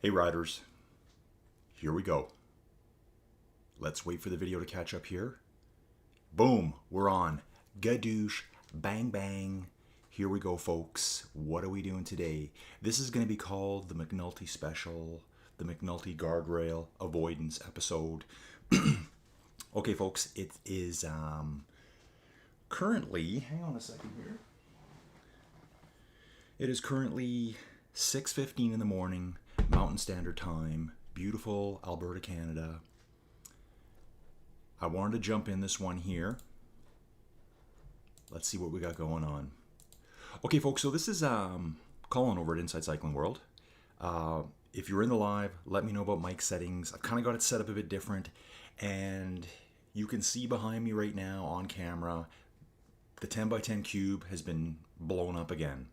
Hey riders, here we go. Let's wait for the video to catch up here. Boom, we're on. Gadoosh, bang bang. Here we go, folks. What are we doing today? This is going to be called the McNulty Special, the McNulty Guardrail Avoidance episode. Okay, folks, it is currently, hang on a second here. It is currently 6:15 in the morning, Mountain Standard Time, beautiful Alberta, Canada. I wanted to jump in this one here. Let's see what we got going on. Okay, folks, so this is Colin over at Inside Cycling World. If you're in the live, let me know about mic settings. I've kind of got it set up a bit different, and you can see behind me right now on camera, the 10x10 cube has been blown up again.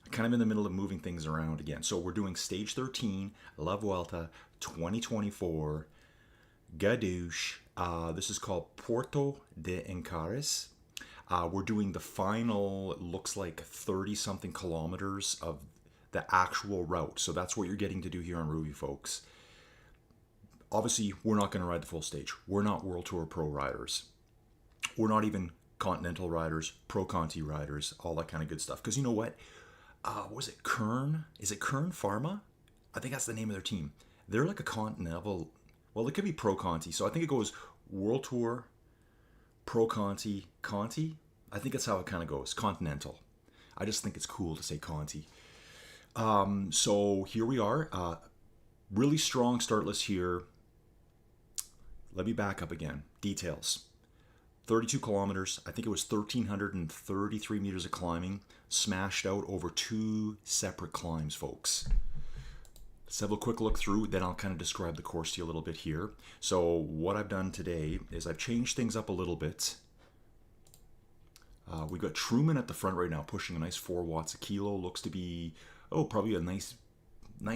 I'm kind of in the middle of moving things around again. So we're doing stage 13, La Vuelta 2024, Gadoosh. This is called Puerto de Encares. We're doing the final, it looks like 30-something kilometers of the actual route. So that's what you're getting to do here on ROUVY, folks. Obviously, we're not going to ride the full stage. We're not World Tour Pro riders. We're not even Continental riders, Pro Conti riders, all that kind of good stuff. Because you know what? Was it Kern? Is it Kern Pharma? I think that's the name of their team. They're like a Continental. Well, it could be Pro Conti. So I think it goes World Tour, Pro Conti, Conti. I think that's how it kind of goes. Continental. I just think it's cool to say Conti. So here we are. Really strong start list here. Let me back up again. Details. 32 kilometers. I think it was 1,333 meters of climbing, smashed out over 2 separate climbs, folks. Let's have a quick look through, then I'll kind of describe the course to you a little bit here. So what I've done today is I've changed things up a little bit. We've got Truman at the front right now, pushing a nice 4 watts a kilo. Looks to be, probably a nice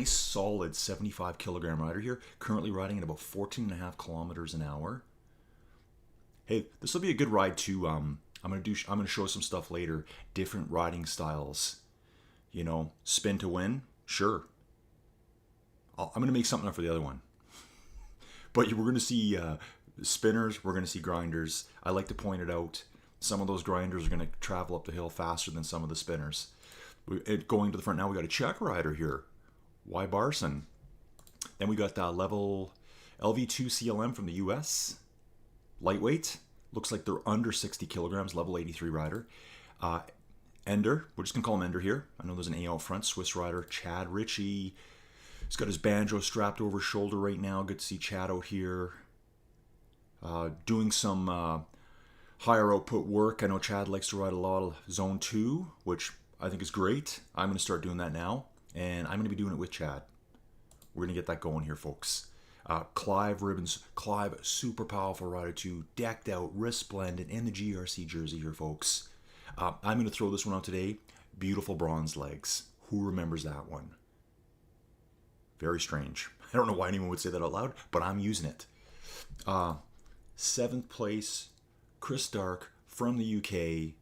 solid 75 kilogram rider here. Currently riding at about 14.5 kilometers an hour. Hey, this will be a good ride too. I'm gonna show some stuff later. Different riding styles. You know, spin to win. Sure. I'm gonna make something up for the other one. But we're gonna see spinners. We're gonna see grinders. I like to point it out. Some of those grinders are gonna travel up the hill faster than some of the spinners. Going to the front now, we got a Czech rider here. Y. Barson. Then we got level LV2 CLM from the US. Lightweight, looks like they're under 60 kilograms, level 83 rider. Ender, we're just going to call him Ender here. I know there's an A out front, Swiss rider, Chad Ritchie. He's got his banjo strapped over his shoulder right now. Good to see Chad out here doing some higher output work. I know Chad likes to ride a lot of Zone 2, which I think is great. I'm going to start doing that now, and I'm going to be doing it with Chad. We're going to get that going here, folks. Clive Ribbons. Clive, super powerful rider too. Decked out, resplendent in the GRC jersey here, folks. I'm going to throw this one out today. Beautiful bronze legs. Who remembers that one? Very strange. I don't know why anyone would say that out loud, but I'm using it. 7th place, Chris Dark from the UK.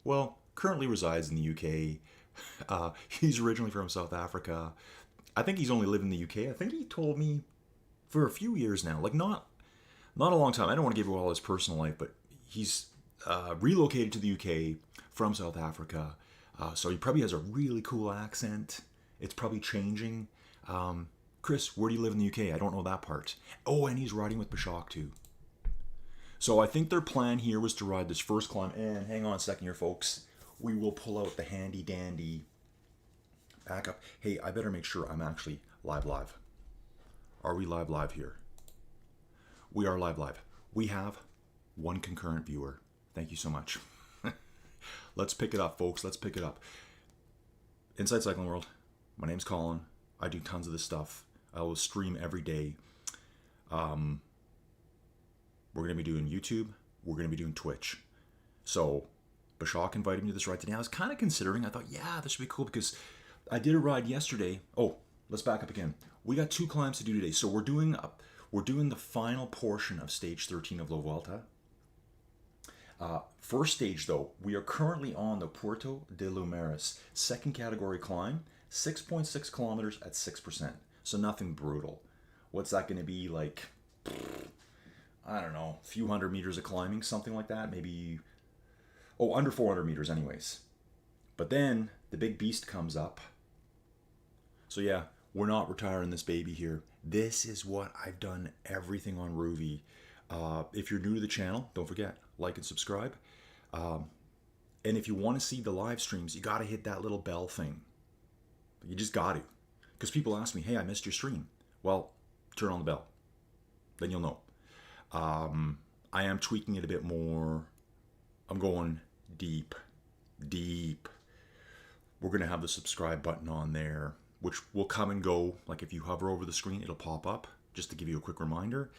Well, currently resides in the UK. He's originally from South Africa. I think he's only lived in the UK. I think he told me for a few years now, like not a long time. I don't want to give you all his personal life, but he's relocated to the UK from South Africa. So he probably has a really cool accent. It's probably changing. Chris, where do you live in the UK? I don't know that part. Oh, and he's riding with Bashak too. So I think their plan here was to ride this first climb. And hang on a second here, folks. We will pull out the handy dandy backup. Hey, I better make sure I'm actually live. Are we live here? We are live. We have 1 concurrent viewer. Thank you so much. Let's pick it up, folks. Let's pick it up. Inside Cycling World. My name's Colin. I do tons of this stuff. I will stream every day. We're going to be doing YouTube. We're going to be doing Twitch. So, Bashak invited me to this ride today. I was kind of considering. I thought, yeah, this would be cool because I did a ride yesterday. Oh, let's back up again. We got 2 climbs to do today. So we're doing the final portion of stage 13 of La Vuelta. First stage though, we are currently on the Puerto de Lumeras, second category climb, 6.6 kilometers at 6%. So nothing brutal. What's that going to be like? I don't know, a few hundred meters of climbing, something like that. Maybe, oh, under 400 meters anyways. But then the big beast comes up. So yeah, we're not retiring this baby here. This is what I've done everything on ROUVY. If you're new to the channel, don't forget, like and subscribe. And if you want to see the live streams, you got to hit that little bell thing. You just got to. Because people ask me, hey, I missed your stream. Well, turn on the bell. Then you'll know. I am tweaking it a bit more. I'm going deep. We're going to have the subscribe button on there, which will come and go. Like if you hover over the screen, it'll pop up, just to give you a quick reminder.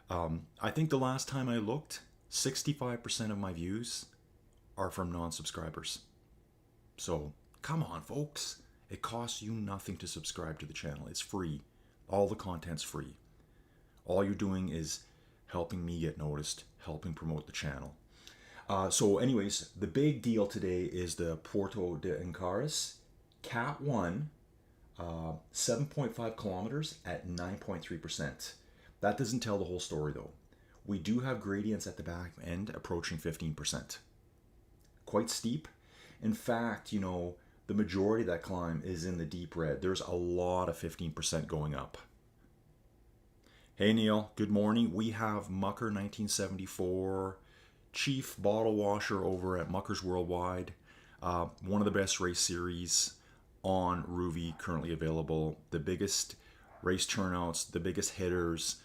I think the last time I looked, 65% of my views are from non-subscribers. So come on, folks. It costs you nothing to subscribe to the channel. It's free. All the content's free. All you're doing is helping me get noticed, helping promote the channel. So anyways, the big deal today is the Puerto de Incaras Cat 1, 7.5 kilometers at 9.3%. That doesn't tell the whole story though. We do have gradients at the back end approaching 15%. Quite steep. In fact, you know, the majority of that climb is in the deep red. There's a lot of 15% going up. Hey Neil, good morning. We have Mucker 1974, Chief Bottle Washer over at Muckers Worldwide. One of the best race series on ROUVY currently available. The biggest race turnouts, the biggest hitters.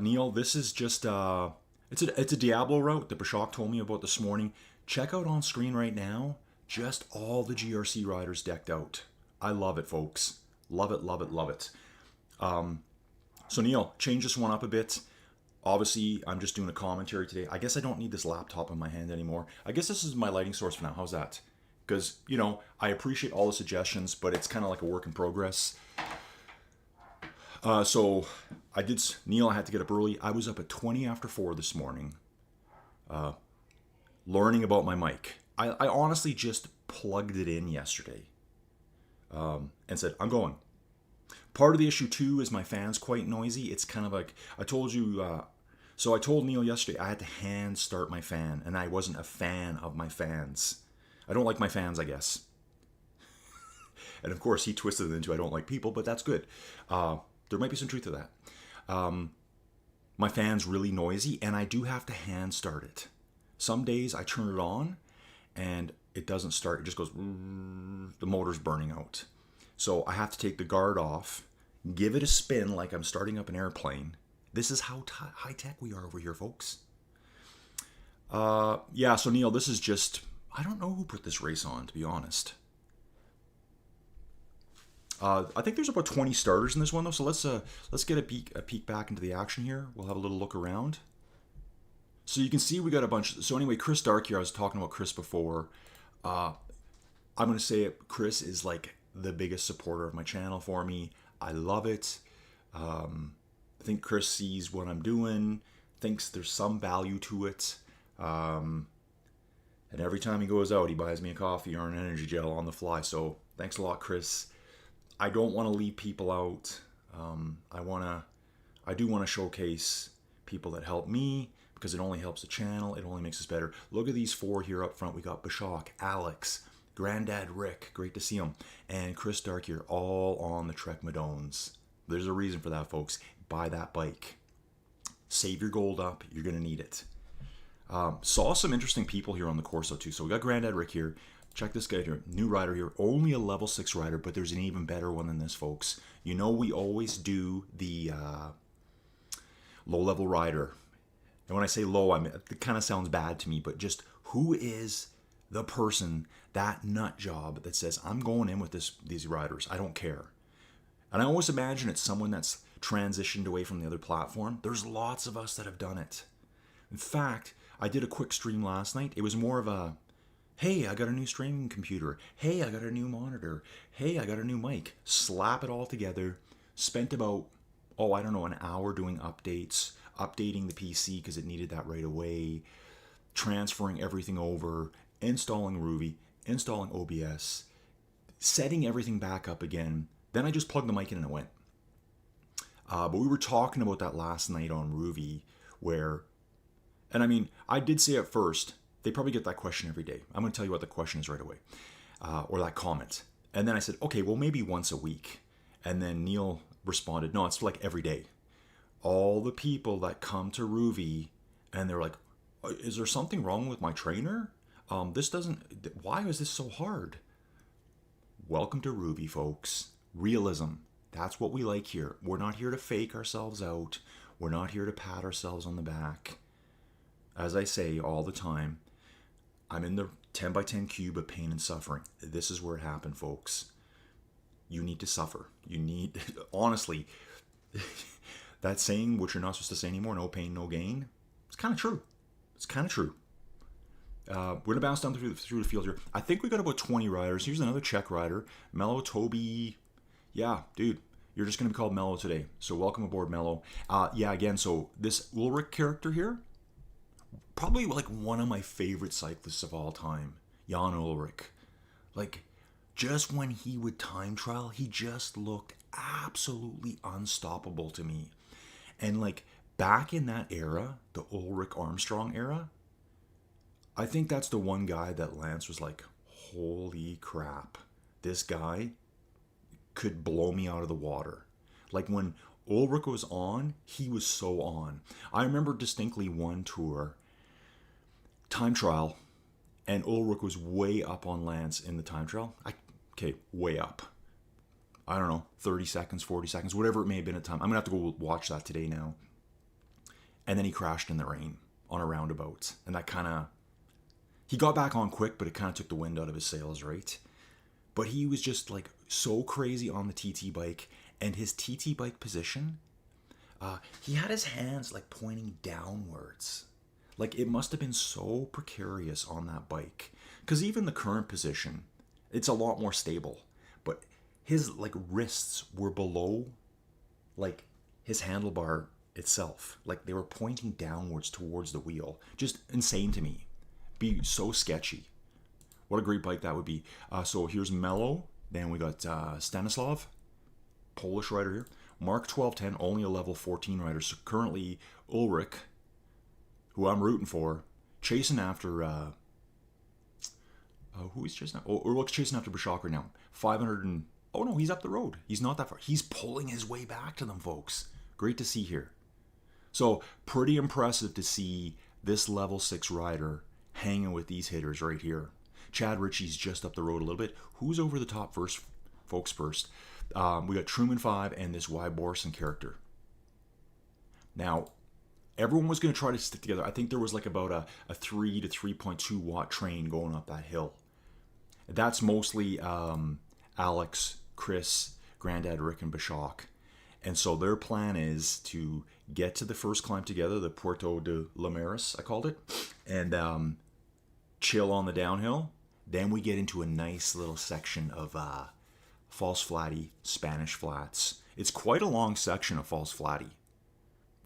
Neil, this is just, it's a Diablo route that Bashak told me about this morning. Check out on screen right now, just all the GRC riders decked out. I love it, folks. Love it, love it, love it. So Neil, change this one up a bit. Obviously, I'm just doing a commentary today. I guess I don't need this laptop in my hand anymore. I guess this is my lighting source for now. How's that? Because, you know, I appreciate all the suggestions, but it's kind of like a work in progress. So I did, Neil, I had to get up early. I was up at 20 after 4 this morning, learning about my mic. I honestly just plugged it in yesterday and said, I'm going. Part of the issue too is my fan's quite noisy. It's kind of like, I told you, so I told Neil yesterday I had to hand start my fan, and I wasn't a fan of my fans. I don't like my fans, I guess. And of course he twisted it into I don't like people, but that's good. There might be some truth to that. My fan's really noisy, and I do have to hand start it. Some days I turn it on and it doesn't start. It just goes, the motor's burning out. So I have to take the guard off, give it a spin like I'm starting up an airplane. This is how high-tech we are over here, folks. Yeah, so Neil, this is just, I don't know who put this race on, to be honest. I think there's about 20 starters in this one, though, so let's get a peek back into the action here. We'll have a little look around. So you can see we got a bunch. So anyway, Chris Dark here, I was talking about Chris before. I'm going to say it, Chris is like the biggest supporter of my channel for me. I love it. I think Chris sees what I'm doing, thinks there's some value to it. And every time he goes out, he buys me a coffee or an energy gel on the fly. So thanks a lot, Chris. I don't want to leave people out. I do want to showcase people that help me, because it only helps the channel. It only makes us better. Look at these 4 here up front. We got Bashak, Alex, Granddad Rick, great to see him, and Chris Dark here, all on the Trek Madones. There's a reason for that, folks. Buy that bike. Save your gold up. You're going to need it. Saw some interesting people here on the Corso too. So we got Granddad Rick here. Check this guy here. New rider here. Only a level 6 rider, but there's an even better one than this, folks. You know we always do the low-level rider. And when I say low, I mean, it kind of sounds bad to me, but just who is the person, that nut job that says, I'm going in with these riders. I don't care. And I always imagine it's someone that's transitioned away from the other platform. There's lots of us that have done it. In fact, I did a quick stream last night. It was more of a, hey, I got a new streaming computer. Hey, I got a new monitor. Hey, I got a new mic. Slap it all together. Spent about, I don't know, an hour doing updates, updating the PC because it needed that right away, transferring everything over, installing ROUVY, installing OBS, setting everything back up again. Then I just plugged the mic in and it went. But we were talking about that last night on ROUVY, where, and I mean, I did say at first, they probably get that question every day. I'm going to tell you what the question is right away, or that comment. And then I said, okay, well, maybe once a week. And then Neil responded, no, it's like every day. All the people that come to ROUVY and they're like, is there something wrong with my trainer? This doesn't, why is this so hard? Welcome to ROUVY, folks. Realism. That's what we like here. We're not here to fake ourselves out. We're not here to pat ourselves on the back. As I say all the time, I'm in the 10 by 10 cube of pain and suffering. This is where it happened, folks. You need to suffer. You need, honestly, that saying, which you're not supposed to say anymore, no pain, no gain, it's kind of true. It's kind of true. We're going to bounce down through the field here. I think we got about 20 riders. Here's another Czech rider. Mello, Toby. Yeah, dude, you're just going to be called Mello today. So welcome aboard, Mello. Yeah, again, so this Ulrich character here, probably like one of my favorite cyclists of all time, Jan Ulrich. Like, just when he would time trial, he just looked absolutely unstoppable to me. And like back in that era, the Ulrich Armstrong era, I think that's the one guy that Lance was like, holy crap, this guy could blow me out of the water. Like when Ulrich was on, he was so on. I remember distinctly one tour, time trial, and Ulrich was way up on Lance in the time trial. Okay, way up. I don't know, 30 seconds, 40 seconds, whatever it may have been at the time. I'm going to have to go watch that today now. And then he crashed in the rain on a roundabout. And that kind of, he got back on quick, but it kind of took the wind out of his sails, right? But he was just like so crazy on the TT bike, and his TT bike position, he had his hands like pointing downwards. Like it must have been so precarious on that bike. Because even the current position, it's a lot more stable. But his like wrists were below like his handlebar itself. Like they were pointing downwards towards the wheel. Just insane to me. Be so sketchy. What a great bike that would be. So here's Mello. Then we got Stanislav, Polish rider here. Mark 1210, only a level 14 rider. So currently Ulrich, who I'm rooting for, chasing after, who is chasing after? Oh, Ulrich's chasing after Bashak right now. 500 and, oh no, he's up the road. He's not that far. He's pulling his way back to them, folks. Great to see here. So pretty impressive to see this level 6 rider hanging with these hitters right here. Chad Ritchie's just up the road a little bit. Who's over the top first, folks, first? We got Truman 5 and this Y. Borson character. Now, everyone was going to try to stick together. I think there was like about a 3 to 3.2 watt train going up that hill. That's mostly Alex, Chris, Grandad Rick, and Bashak. And so their plan is to get to the first climb together, the Puerto de Lomares, I called it, and chill on the downhill. Then we get into a nice little section of False Flatty, Spanish Flats. It's quite a long section of False Flatty.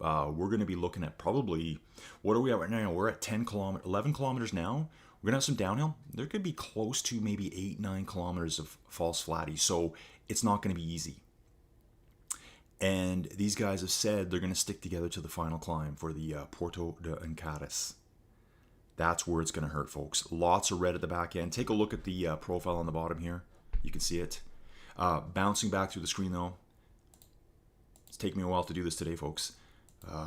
We're going to be looking at probably, what are we at right now? We're at 11 kilometers now. We're going to have some downhill. There could be close to maybe 8-9 kilometers of False Flatty. So it's not going to be easy. And these guys have said they're going to stick together to the final climb for the Puerto de Ancares. That's where it's going to hurt, folks. Lots of red at the back end. Take a look at the profile on the bottom here. You can see it. Bouncing back through the screen, though. It's taken me a while to do this today, folks.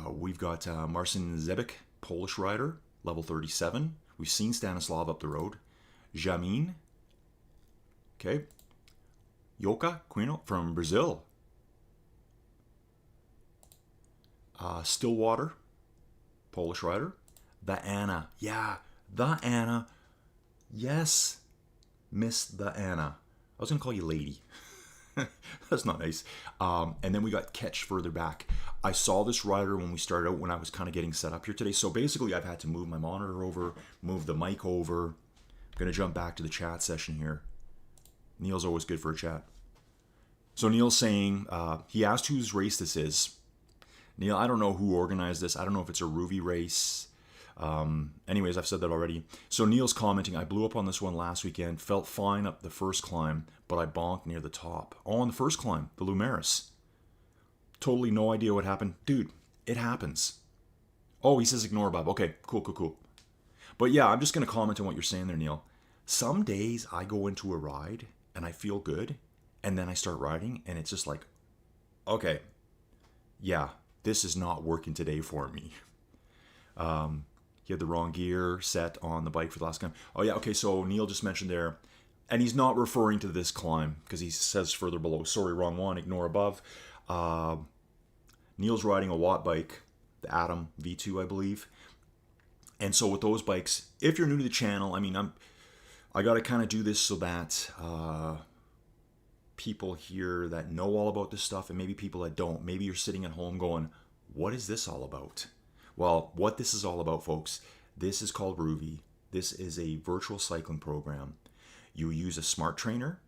We've got Marcin Zebic, Polish rider, level 37. We've seen Stanislav up the road. Jamin. Okay. Yoka Quino from Brazil. Stillwater, Polish rider. The Anna. Yeah, the Anna. Yes, Miss the Anna. I was going to call you lady. That's not nice. And then we got Ketch further back. I saw this rider when we started out, when I was kind of getting set up here today. So basically, I've had to move my monitor over, move the mic over. I'm going to jump back to the chat session here. Neil's always good for a chat. So Neil's saying, he asked whose race this is. Neil, I don't know who organized this. I don't know if it's a ROUVY race. Anyways, I've said that already. So Neil's commenting, I blew up on this one last weekend, felt fine up the first climb, but I bonked near the top. Oh, on the first climb, the Lumaris. totally no idea what happened. Dude, it happens. Oh, he says ignore Bob. Okay, cool. But yeah, I'm just going to comment on what you're saying there, Neil. Some days I go into a ride and I feel good, and then I start riding and it's just like, okay, yeah, this is not working today for me. He had the wrong gear set on the bike for the last climb. Oh yeah, okay, so Neil just mentioned there, and he's not referring to this climb because he says further below. Sorry, wrong one, ignore above. Neil's riding a Watt bike, the Atom V2, I believe. And so with those bikes, if you're new to the channel, I mean, I got to kind of do this so that people here that know all about this stuff, and maybe people that don't, maybe you're sitting at home going, what is this all about? Well, what this is all about, folks, this is called ROUVY. This is a virtual cycling program. You use a smart trainer,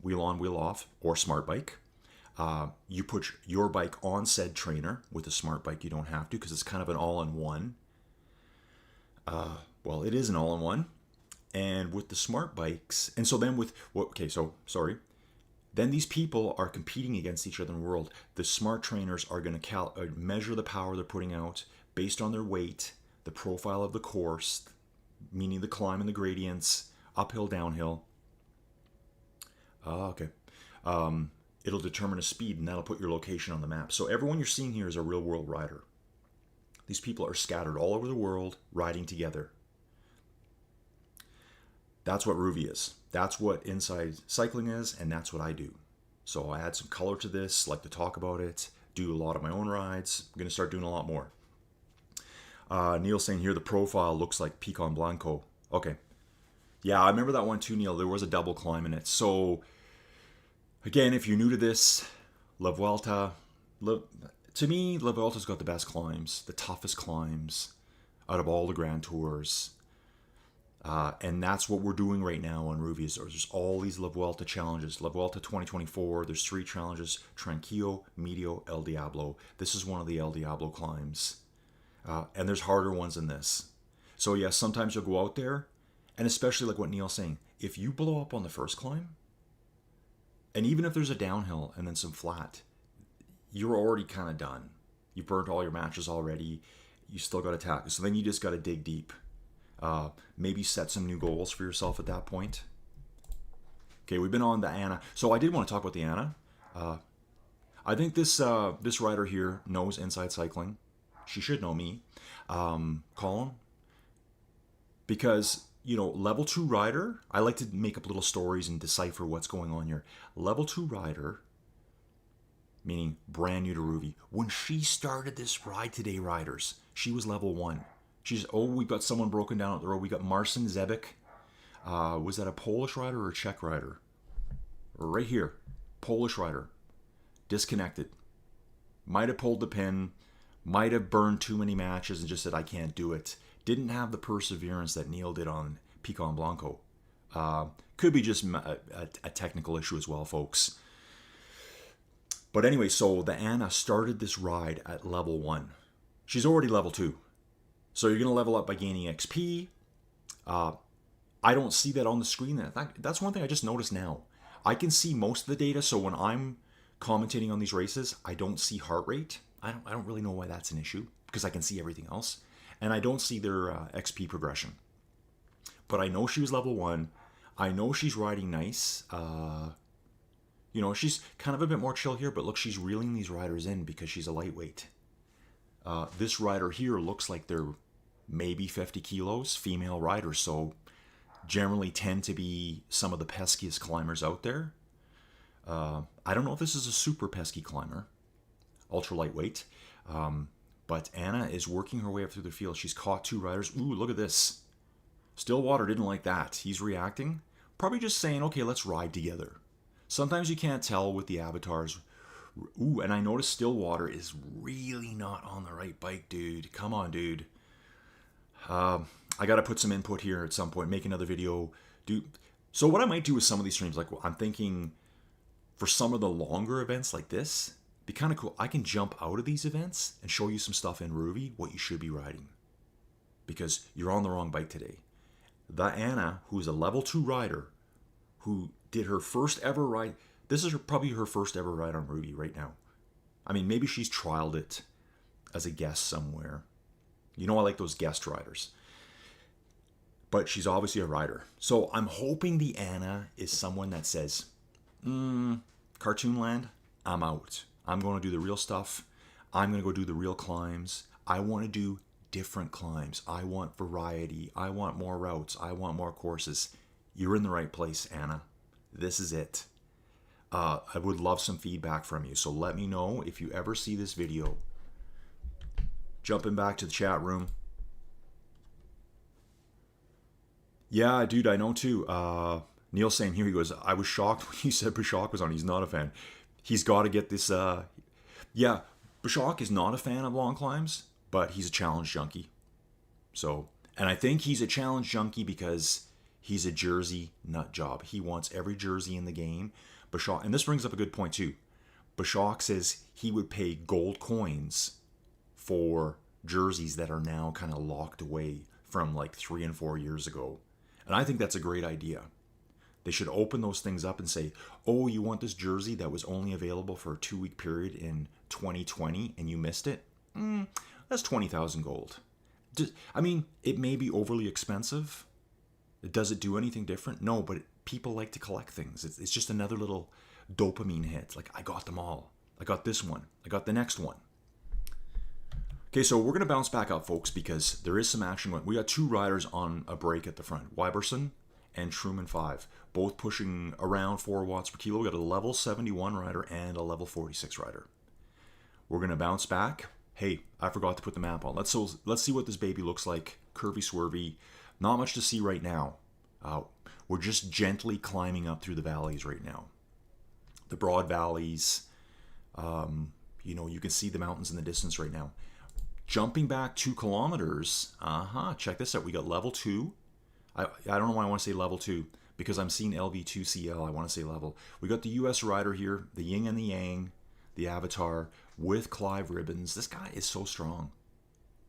wheel on, wheel off, or smart bike. You put your bike on said trainer. With a smart bike, you don't have to because it's kind of an all-in-one. Well, it is an all-in-one. And with the smart bikes, and so then with, then these people are competing against each other in the world. The smart trainers are going to measure the power they're putting out based on their weight, the profile of the course, meaning the climb and the gradients, uphill, downhill. It'll determine a speed, and that'll put your location on the map. So everyone you're seeing here is a real-world rider. These people are scattered all over the world, riding together. That's what ROUVY is. That's what Inside Cycling is, and that's what I do. So I add some color to this, like to talk about it, do a lot of my own rides. I'm going to start doing a lot more. Neil saying here the profile looks like Pico Blanco. Okay. Yeah, I remember that one too, Neil. There was a double climb in it. So, again, if you're new to this, La Vuelta, to me, La Vuelta's got the best climbs, the toughest climbs out of all the Grand Tours. And that's what we're doing right now on ROUVY. There's all these La Vuelta challenges. La Vuelta 2024, there's 3 challenges: Tranquillo, Medio, El Diablo. This is one of the El Diablo climbs. And there's harder ones than this. So yeah, sometimes you'll go out there, and especially like what Neil's saying, if you blow up on the first climb, and even if there's a downhill and then some flat, you're already kind of done. You burnt all your matches already. You still got to tackle. So then you just got to dig deep. Maybe set some new goals for yourself at that point. Okay, we've been on the Anna. So I did want to talk about the Anna. I think this rider here knows Inside Cycling. She should know me, Colin. Because, level 2 rider, I like to make up little stories and decipher what's going on here. Level 2 rider, meaning brand new to ROUVY. When she started this ride today, riders, she was level 1. We've got someone broken down at the road. We got Marcin Zebic. Was that a Polish rider or a Czech rider? Right here. Polish rider. Disconnected. Might have pulled the pin. Might have burned too many matches and just said, I can't do it. Didn't have the perseverance that Neil did on Pico Blanco. Could be just a technical issue as well, folks. But anyway, so the Anna started this ride at level 1. She's already level 2. So you're going to level up by gaining XP. I don't see that on the screen. That's one thing I just noticed now. I can see most of the data, so when I'm commentating on these races, I don't see heart rate. I don't really know why that's an issue, because I can see everything else. And I don't see their XP progression. But I know she was level 1. I know she's riding nice. She's kind of a bit more chill here, but look, she's reeling these riders in because she's a lightweight. This rider here looks like they're maybe 50 kilos, female riders, so generally tend to be some of the peskiest climbers out there. I don't know if this is a super pesky climber, ultra lightweight, but Anna is working her way up through the field. She's caught 2 riders. Ooh, look at this. Stillwater didn't like that. He's reacting. Probably just saying, okay, let's ride together. Sometimes you can't tell with the avatars. Ooh, and I noticed Stillwater is really not on the right bike, dude. Come on, dude. I got to put some input here at some point, make another video. So what I might do with some of these streams, like I'm thinking for some of the longer events like this, be kind of cool. I can jump out of these events and show you some stuff in ROUVY, what you should be riding. Because you're on the wrong bike today. The Anna, who's a level 2 rider, who did her first ever ride. This is probably her first ever ride on ROUVY right now. I mean, maybe she's trialed it as a guest somewhere. You know, I like those guest riders. But she's obviously a rider. So I'm hoping the Anna is someone that says, Cartoon Land, I'm out. I'm going to do the real stuff. I'm going to go do the real climbs. I want to do different climbs. I want variety. I want more routes. I want more courses. You're in the right place, Anna. This is it. I would love some feedback from you. So let me know if you ever see this video. Jumping back to the chat room. Yeah, dude, I know too. Neil saying here, he goes, I was shocked when you said Bashak was on. He's not a fan. He's got to get this. Yeah, Bashak is not a fan of long climbs, but he's a challenge junkie. So, and I think he's a challenge junkie because he's a jersey nut job. He wants every jersey in the game. Bashak, and this brings up a good point too. Bashak says he would pay gold coins for jerseys that are now kind of locked away from like 3 and 4 years ago. And I think that's a great idea. They should open those things up and say, oh, you want this jersey that was only available for a 2-week period in 2020 and you missed it? That's 20,000 gold. I mean, it may be overly expensive. Does it do anything different? No, but people like to collect things. It's just another little dopamine hit. Like, I got them all. I got this one. I got the next one. Okay, so we're going to bounce back up, folks, because there is some action going. We got 2 riders on a break at the front. Wyberson and Truman 5, both pushing around 4 watts per kilo. We got a level 71 rider and a level 46 rider. We're going to bounce back. Hey, I forgot to put the map on. Let's see what this baby looks like. Curvy, swervy. Not much to see right now. We're just gently climbing up through the valleys right now. The broad valleys. You know, you can see the mountains in the distance right now. Jumping back 2 kilometers. Check this out. We got level 2. I don't know why I want to say level 2. Because I'm seeing LV2CL. I want to say level. We got the US rider here. The yin and the yang. The avatar. With Clive ribbons. This guy is so strong.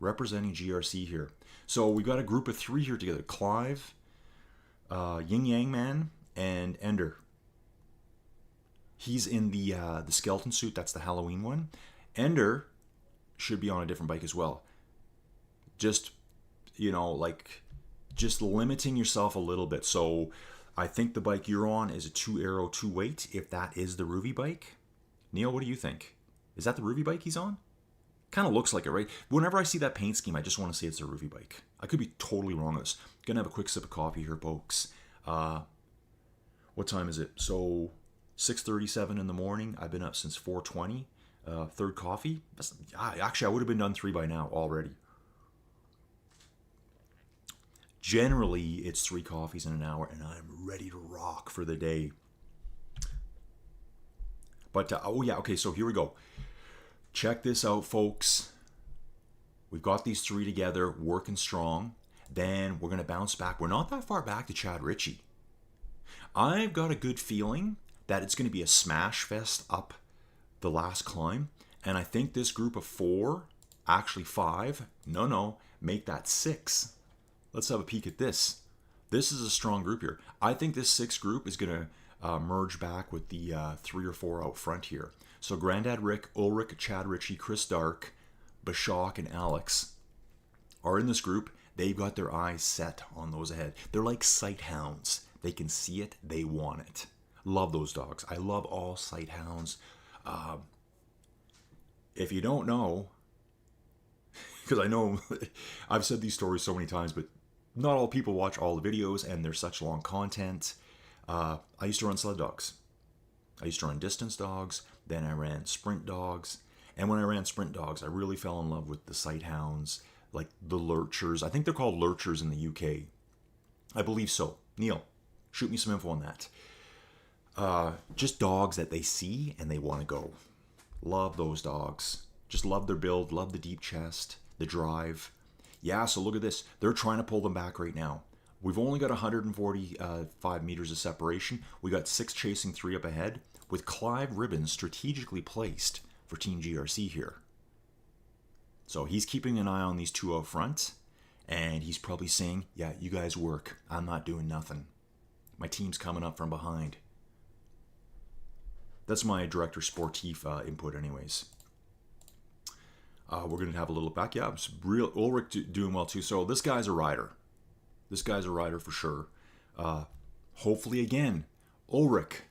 Representing GRC here. So we got a group of 3 here together. Clive, Yin Yang Man, and Ender. He's in the skeleton suit. That's the Halloween one. Ender should be on a different bike as well. Just, you know, like, just limiting yourself a little bit. So I think the bike you're on is a 2 Aero 2 weight, if that is the ROUVY bike. Neil, what do you think? Is that the ROUVY bike he's on? Kind of looks like it, right? Whenever I see that paint scheme, I just want to say it's a ROUVY bike. I could be totally wrong on this. Gonna have a quick sip of coffee here, folks. What time is it? So 6:37 in the morning. I've been up since 4:20. Third coffee. Actually, I would have been done 3 by now already. Generally, it's 3 coffees in an hour, and I'm ready to rock for the day. But, oh yeah, okay, so here we go. Check this out, folks. We've got these 3 together, working strong. Then we're going to bounce back. We're not that far back to Chad Ritchie. I've got a good feeling that it's going to be a smash fest up the last climb. And I think this group of 4, actually 5, make that 6. Let's have a peek at this. This is a strong group here. I think this 6th group is going to merge back with the 3 or 4 out front here. So Grandad Rick, Ulrich, Chad Ritchie, Chris Dark, Bashak, and Alex are in this group. They've got their eyes set on those ahead. They're like sight hounds. They can see it. They want it. Love those dogs. I love all sight hounds. If you don't know, because I know I've said these stories so many times, but not all people watch all the videos, and there's such long content. I used to run sled dogs. I used to run distance dogs. Then I ran sprint dogs. And when I ran sprint dogs, I really fell in love with the sight hounds, like the lurchers. I think they're called lurchers in the UK. I believe so. Neil, shoot me some info on that. Just dogs that they see and they want to go. Love those dogs. Just love their build, love the deep chest, the drive. Yeah, so look at this. They're trying to pull them back right now. We've only got 145 meters of separation. We got 6 chasing 3 up ahead, with Clive ribbons strategically placed for Team GRC here. So he's keeping an eye on these 2 out front, and he's probably saying, yeah, you guys work. I'm not doing nothing. My team's coming up from behind. That's my director sportif input anyways. We're going to have a little back. Yeah, real Ulrich doing well too. So this guy's a rider. This guy's a rider for sure. Hopefully again, Ulrich.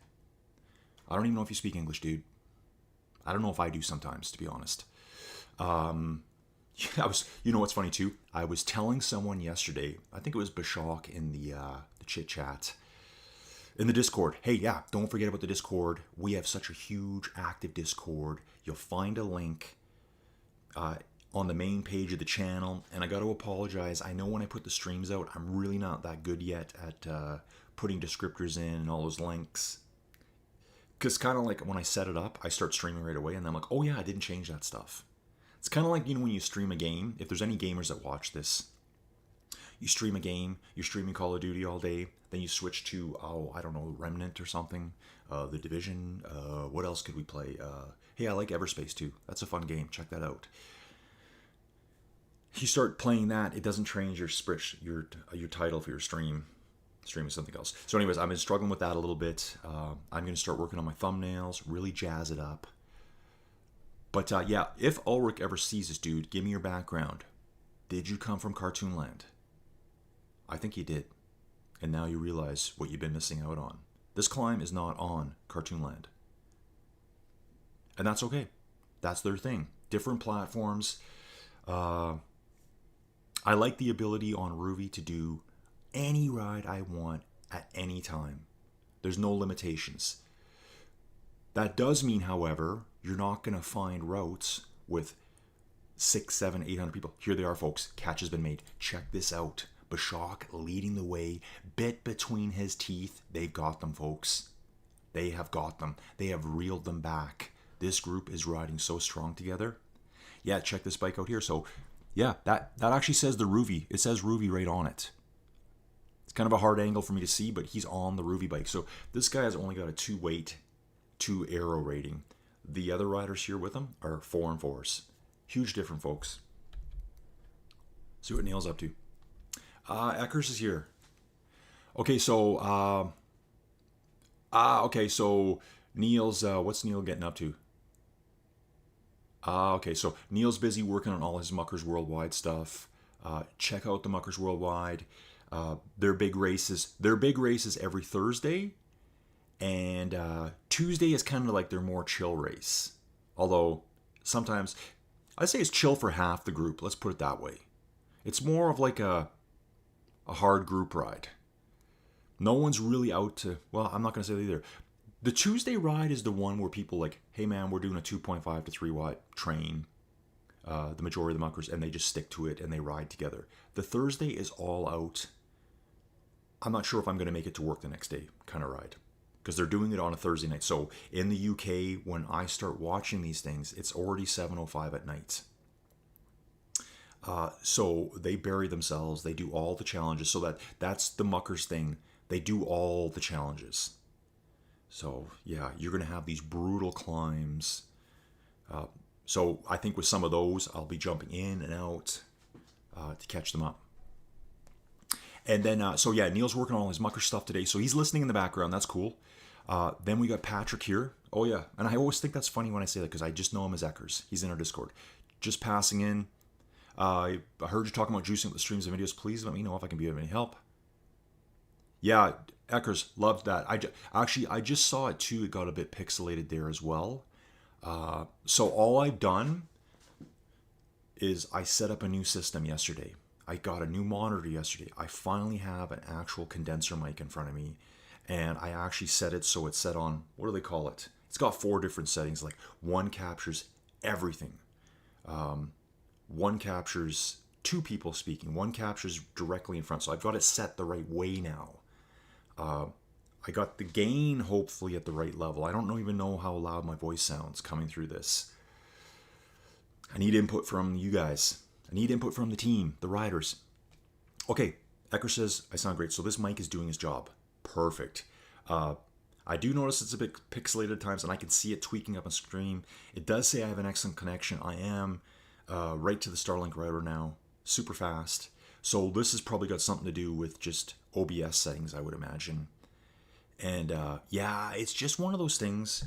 I don't even know if you speak English, dude. I don't know if I do sometimes, to be honest. You know what's funny too? I was telling someone yesterday, I think it was Bashok in the chit chat, in the Discord. Hey, yeah, don't forget about the Discord. We have such a huge active Discord. You'll find a link on the main page of the channel. And I got to apologize. I know when I put the streams out, I'm really not that good yet at putting descriptors in and all those links. Because kind of like when I set it up, I start streaming right away. And I'm like, oh yeah, I didn't change that stuff. It's kind of like, when you stream a game. If there's any gamers that watch this, you stream a game, you're streaming Call of Duty all day, then you switch to, I don't know, Remnant or something, The Division, what else could we play? Hey, I like Everspace too. That's a fun game. Check that out. You start playing that, it doesn't change your title for your stream. Streaming something else. So anyways, I've been struggling with that a little bit. I'm going to start working on my thumbnails, really jazz it up. But yeah, if Ulrich ever sees this dude, give me your background. Did you come from Cartoon Land? I think you did. And now you realize what you've been missing out on. This climb is not on Cartoon Land. And that's okay. That's their thing. Different platforms. I like the ability on ROUVY to do any ride I want at any time. There's no limitations. That does mean, however, you're not going to find routes with 600, 700, 800 people. Here they are, folks. Catch has been made. Check this out. Bashok leading the way, bit between his teeth. They've got them, folks. They have got them. They have reeled them back. This group is riding so strong together. Yeah, check this bike out here. So, yeah, that actually says the ROUVY. It says ROUVY right on it. It's kind of a hard angle for me to see, but he's on the ROUVY bike. So this guy has only got a 2-weight, 2 aero rating. The other riders here with him are 4 and 4s. Huge difference, folks. See what Neil's up to. Eckers is here. Okay, so so Neil's what's Neil getting up to? Okay, so Neil's busy working on all his Muckers Worldwide stuff. Check out the Muckers Worldwide. Their big races every Thursday, and Tuesday is kind of like their more chill race. Although sometimes I'd say it's chill for half the group. Let's put it that way. It's more of like a hard group ride. No one's really out to, well, I'm not going to say that either. The Tuesday ride is the one where people like, hey man, we're doing a 2.5 to 3 watt train. The majority of the muckers, and they just stick to it and they ride together. The Thursday is all out. I'm not sure if I'm going to make it to work the next day kind of ride, because they're doing it on a Thursday night. So in the UK, when I start watching these things, it's already 7:05 at night. So they bury themselves. They do all the challenges. So that's the muckers thing. They do all the challenges. So yeah, you're going to have these brutal climbs. So I think with some of those, I'll be jumping in and out to catch them up. And then, so yeah, Neil's working on all his mucker stuff today. So he's listening in the background. That's cool. Then we got Patrick here. Oh yeah. And I always think that's funny when I say that, because I just know him as Eckers. He's in our Discord. Just passing in. I heard you talking about juicing with the streams and videos. Please let me know if I can be of any help. Yeah, Eckers, loved that. I just saw it too. It got a bit pixelated there as well. So all I've done is I set up a new system yesterday. I got a new monitor yesterday. I finally have an actual condenser mic in front of me, and I actually set it so it's set on, what do they call it? It's got 4 different settings. Like one captures everything. One captures 2 people speaking. One captures directly in front. So I've got it set the right way now. I got the gain hopefully at the right level. I don't even know how loud my voice sounds coming through this. I need input from you guys. I need input from the team, the riders. Okay, Ecker says I sound great. So this mic is doing his job. Perfect. I do notice it's a bit pixelated at times, and I can see it tweaking up on stream. It does say I have an excellent connection. I am right to the Starlink router now, super fast. So this has probably got something to do with just OBS settings, I would imagine. And yeah, it's just one of those things.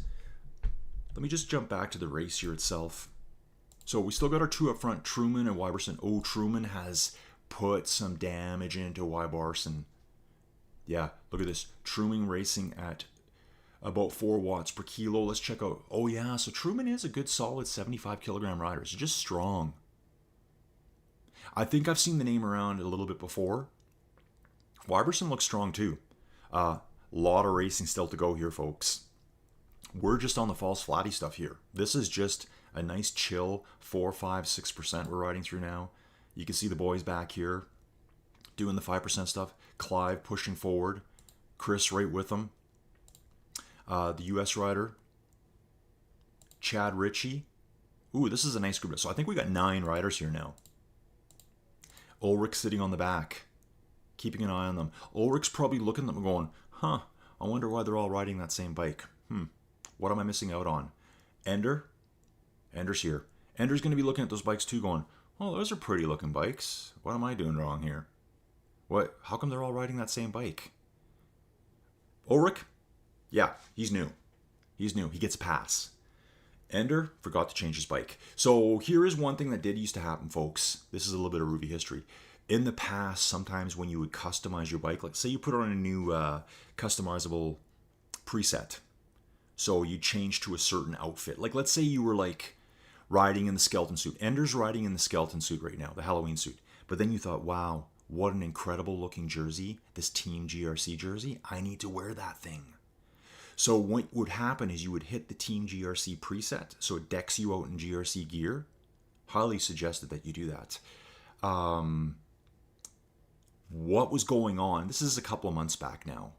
Let me just jump back to the race here itself. So we still got our two up front, Truman and Wyberson. Oh, Truman has put some damage into Wyberson. Yeah, look at this. Truman racing at about 4 watts per kilo. Let's check out. Oh yeah, so Truman is a good solid 75 kilogram rider. So just strong. I think I've seen the name around a little bit before. Wyberson looks strong too. Lot of racing still to go here, folks. We're just on the false flatty stuff here. This is just a nice chill 4, 5, 6% we're riding through now. You can see the boys back here doing the 5% stuff. Clive pushing forward. Chris right with them. The US rider. Chad Ritchie. Ooh, this is a nice group. So I think we got 9 riders here now. Ulrich sitting on the back, keeping an eye on them. Ulrich's probably looking at them going, huh, I wonder why they're all riding that same bike. What am I missing out on? Ender's here. Ender's going to be looking at those bikes too going, oh, those are pretty looking bikes. What am I doing wrong here? What? How come they're all riding that same bike? Ulrich? Yeah, he's new. He's new. He gets a pass. Ender forgot to change his bike. So here is one thing that did used to happen, folks. This is a little bit of ROUVY history. In the past, sometimes when you would customize your bike, like say you put on a new customizable preset. So you change to a certain outfit. Like let's say you were like riding in the skeleton suit. Ender's riding in the skeleton suit right now, the Halloween suit. But then you thought, wow, what an incredible looking jersey. This Team GRC jersey. I need to wear that thing. So what would happen is you would hit the Team GRC preset, so it decks you out in GRC gear. Highly suggested that you do that. What was going on, this is a couple of months back now,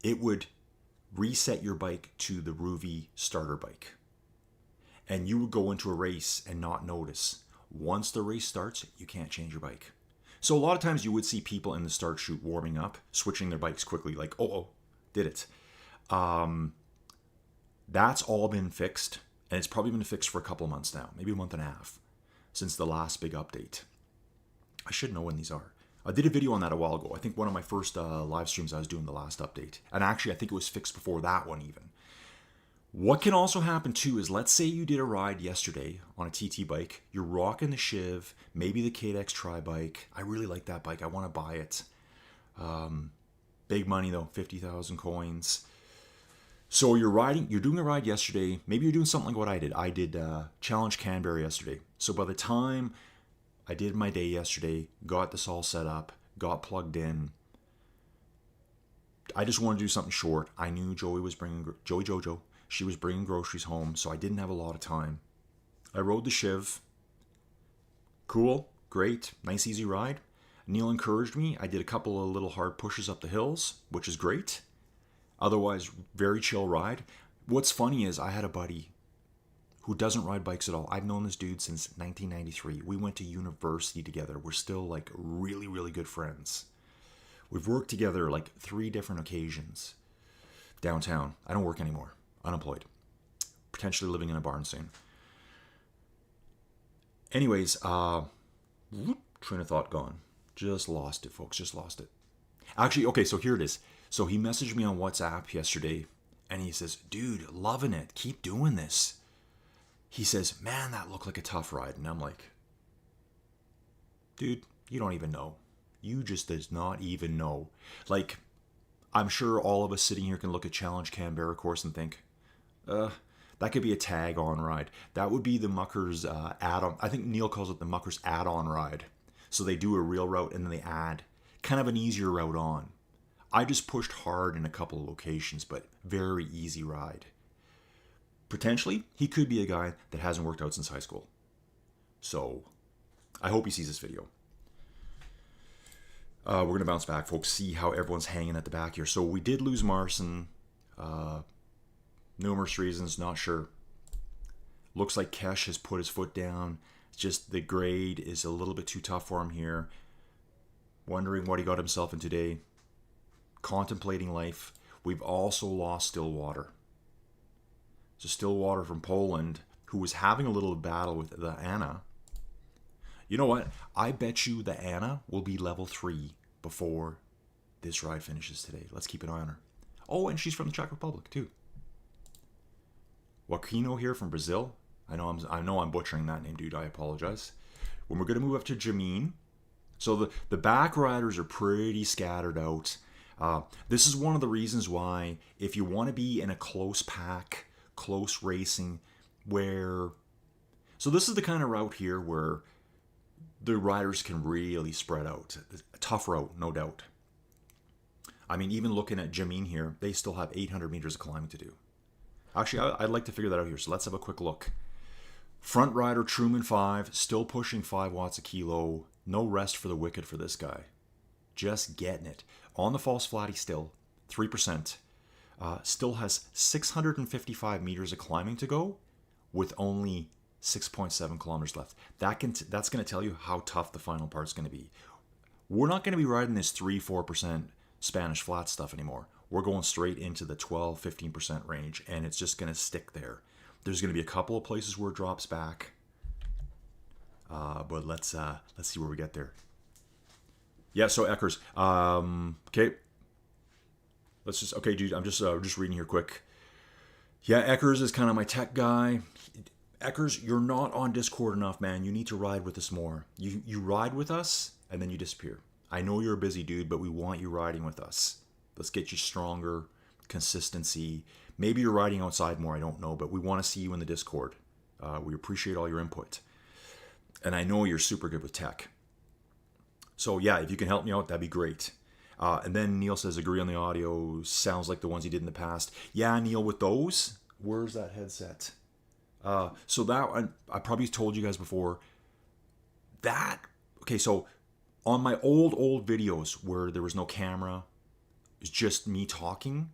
it would reset your bike to the ROUVY starter bike. And you would go into a race and not notice. Once the race starts, you can't change your bike. So a lot of times you would see people in the start chute warming up, switching their bikes quickly, like, oh, did it. That's all been fixed, and it's probably been fixed for a couple of months now, maybe a month and a half, since the last big update. I should know when these are. I did a video on that a while ago. I think one of my first live streams I was doing the last update. And actually, I think it was fixed before that one even. What can also happen too is, let's say you did a ride yesterday on a TT bike. You're rocking the Shiv, maybe the KDX Tri-Bike. I really like that bike. I want to buy it. Big money though, 50,000 coins. So you're doing a ride yesterday. Maybe you're doing something like what I did. I did Challenge Canberra yesterday. So by the time I did my day yesterday, got this all set up, got plugged in, I just wanted to do something short. I knew Joey Jojo, she was bringing groceries home, so I didn't have a lot of time. I rode the Shiv. Cool, great, nice easy ride. Neil encouraged me. I did a couple of little hard pushes up the hills, which is great. Otherwise, very chill ride. What's funny is I had a buddy who doesn't ride bikes at all. I've known this dude since 1993. We went to university together. We're still like really, really good friends. We've worked together like 3 different occasions. Downtown. I don't work anymore. Unemployed. Potentially living in a barn soon. Anyways, train of thought gone. Just lost it, folks. Just lost it. Actually, okay, so here it is. So he messaged me on WhatsApp yesterday, and he says, dude, loving it. Keep doing this. He says, man, that looked like a tough ride. And I'm like, dude, you don't even know. You just does not even know. Like, I'm sure all of us sitting here can look at Challenge Canberra course and think, that could be a tag-on ride. That would be the Muckers add-on. I think Neil calls it the Muckers add-on ride. So they do a real route and then they add kind of an easier route on. I just pushed hard in a couple of locations, but very easy ride. Potentially, he could be a guy that hasn't worked out since high school. So, I hope he sees this video. We're going to bounce back, folks, see how everyone's hanging at the back here. So, we did lose Marson. Numerous reasons, not sure. Looks like Kesh has put his foot down. It's just the grade is a little bit too tough for him here. Wondering what he got himself in today. Contemplating life. We've also lost Stillwater. So Stillwater from Poland, who was having a little battle with the Anna. You know what? I bet you the Anna will be level 3 before this ride finishes today. Let's keep an eye on her. Oh, and she's from the Czech Republic too. Joaquino here from Brazil. I know I'm butchering that name, dude. I apologize. When we're going to move up to Jameen, so the back riders are pretty scattered out. This is one of the reasons why, if you want to be in a close pack, close racing, where... So this is the kind of route here where the riders can really spread out. A tough route, no doubt. I mean, even looking at Jameen here, they still have 800 meters of climbing to do. Actually, I'd like to figure that out here, so let's have a quick look. Front rider Truman 5, still pushing 5 watts a kilo. No rest for the wicked for this guy. Just getting it. On the false flatty still, 3%. Still has 655 meters of climbing to go with only 6.7 kilometers left. That's going to tell you how tough the final part's going to be. We're not going to be riding this 3-4% Spanish flat stuff anymore. We're going straight into the 12-15% range, and it's just going to stick there. There's going to be a couple of places where it drops back, but let's see where we get there. Yeah, so Eckers. Okay, let's just dude. I'm just reading here quick. Yeah, Eckers is kind of my tech guy. Eckers, you're not on Discord enough, man. You need to ride with us more. You ride with us, and then you disappear. I know you're a busy dude, but we want you riding with us. Let's get you stronger, consistency. Maybe you're riding outside more, I don't know, but we want to see you in the Discord. We appreciate all your input. And I know you're super good with tech. So yeah, if you can help me out, that'd be great. And then Neil says, agree on the audio. Sounds like the ones he did in the past. Yeah, Neil, with those, where's that headset? So that, I probably told you guys before, so on my old videos where there was no camera, it's just me talking,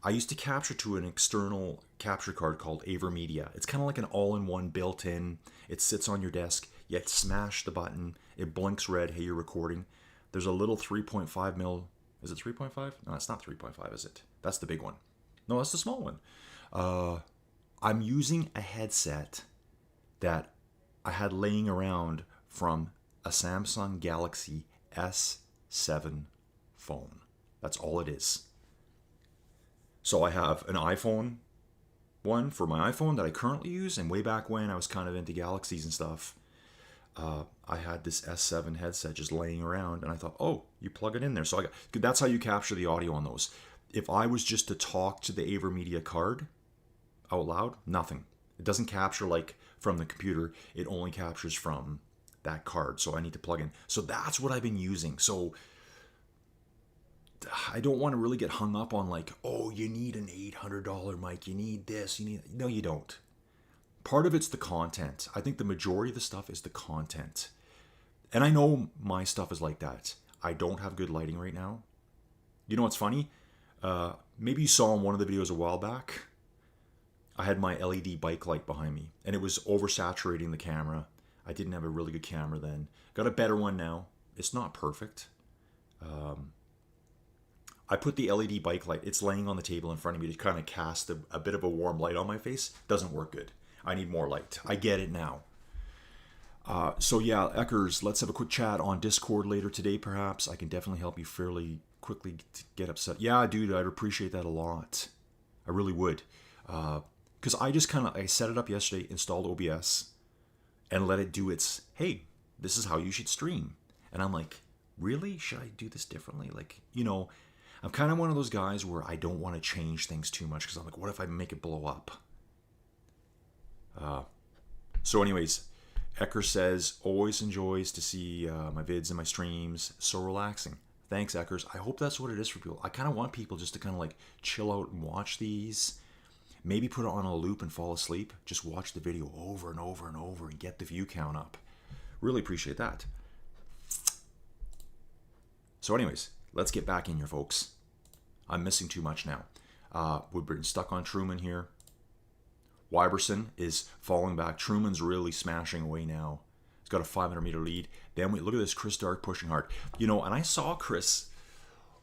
I used to capture to an external capture card called Evermedia. It's kind of like an all-in-one built-in. It sits on your desk. You smash the button. It blinks red. Hey, you're recording. There's a little 3.5 mil. Is it 3.5? No, it's not 3.5, is it? That's the big one. No, that's the small one. I'm using a headset that I had laying around from a Samsung Galaxy S7 phone. That's all it is. So I have an iPhone one for my iPhone that I currently use, and way back when I was kind of into Galaxies and stuff, I had this S7 headset just laying around, and I thought, oh, you plug it in there. So that's how you capture the audio on those. If I was just to talk to the Evermedia card out loud, nothing. It doesn't capture like from the computer. It only captures from that card. So I need to plug in. So that's what I've been using. So I don't want to really get hung up on like, oh, you need an $800 mic. You need this. No, you don't. Part of it's the content. I think the majority of the stuff is the content. And I know my stuff is like that. I don't have good lighting right now. You know what's funny? Maybe you saw in one of the videos a while back, I had my LED bike light behind me, and it was oversaturating the camera. I didn't have a really good camera then. Got a better one now. It's not perfect. I put the LED bike light, it's laying on the table in front of me to kind of cast a bit of a warm light on my face. Doesn't work good. I need more light. I get it now. So yeah, Eckers, let's have a quick chat on Discord later today, perhaps. I can definitely help you fairly quickly get upset. Yeah, dude, I'd appreciate that a lot. I really would. Because I set it up yesterday, installed OBS, and let it do its, hey, this is how you should stream. And I'm like, really? Should I do this differently? Like, I'm kind of one of those guys where I don't want to change things too much because I'm like, what if I make it blow up? So anyways, Ecker says, always enjoys to see my vids and my streams. So relaxing. Thanks, Eckers. I hope that's what it is for people. I kind of want people just to kind of like chill out and watch these. Maybe put it on a loop and fall asleep. Just watch the video over and over and over and get the view count up. Really appreciate that. So anyways, let's get back in here, folks. I'm missing too much now. We've been stuck on Truman here. Wyberson is falling back. Truman's really smashing away now. He's got a 500-meter lead. Then we look at this Chris Dark pushing hard. And I saw Chris.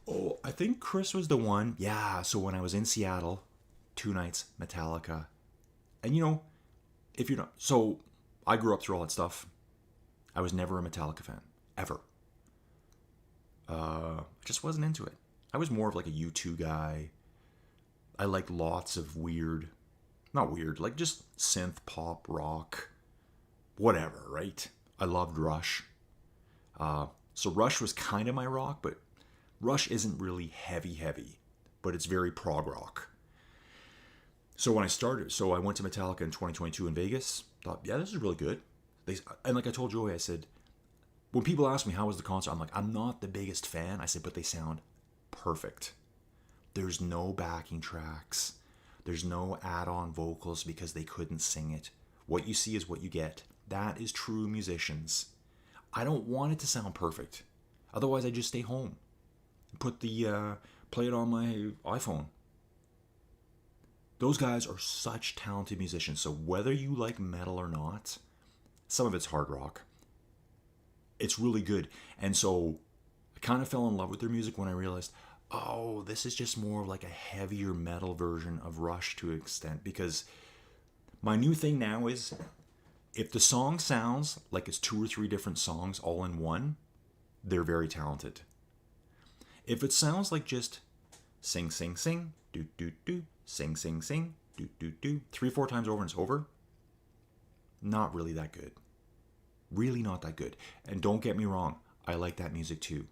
Oh, I think Chris was the one. Yeah, so when I was in Seattle, 2 nights, Metallica. And if you're not... So, I grew up through all that stuff. I was never a Metallica fan. Ever. I just wasn't into it. I was more of like a U2 guy. I like lots of weird Not weird, like just synth, pop, rock, whatever, right? I loved Rush. So Rush was kind of my rock, but Rush isn't really heavy, but it's very prog rock. So when I started, so I went to Metallica in 2022 in Vegas. Thought, yeah, this is really good. And like I told Joey, I said, when people ask me how was the concert, I'm like, I'm not the biggest fan. I said, but they sound perfect. There's no backing tracks. There's no add-on vocals because they couldn't sing it. What you see is what you get. That is true musicians. I don't want it to sound perfect. Otherwise, I just stay home. Put the play it on my iPhone. Those guys are such talented musicians. So whether you like metal or not, some of it's hard rock. It's really good. And so I kind of fell in love with their music when I realized, oh, this is just more like a heavier metal version of Rush to an extent. Because my new thing now is, if the song sounds like it's 2 or 3 different songs all in one, they're very talented. If it sounds like just sing, sing, sing, do, do, do, sing, sing, sing, do, do, do, 3-4 times over and it's over, not really that good. Really not that good. And don't get me wrong, I like that music too.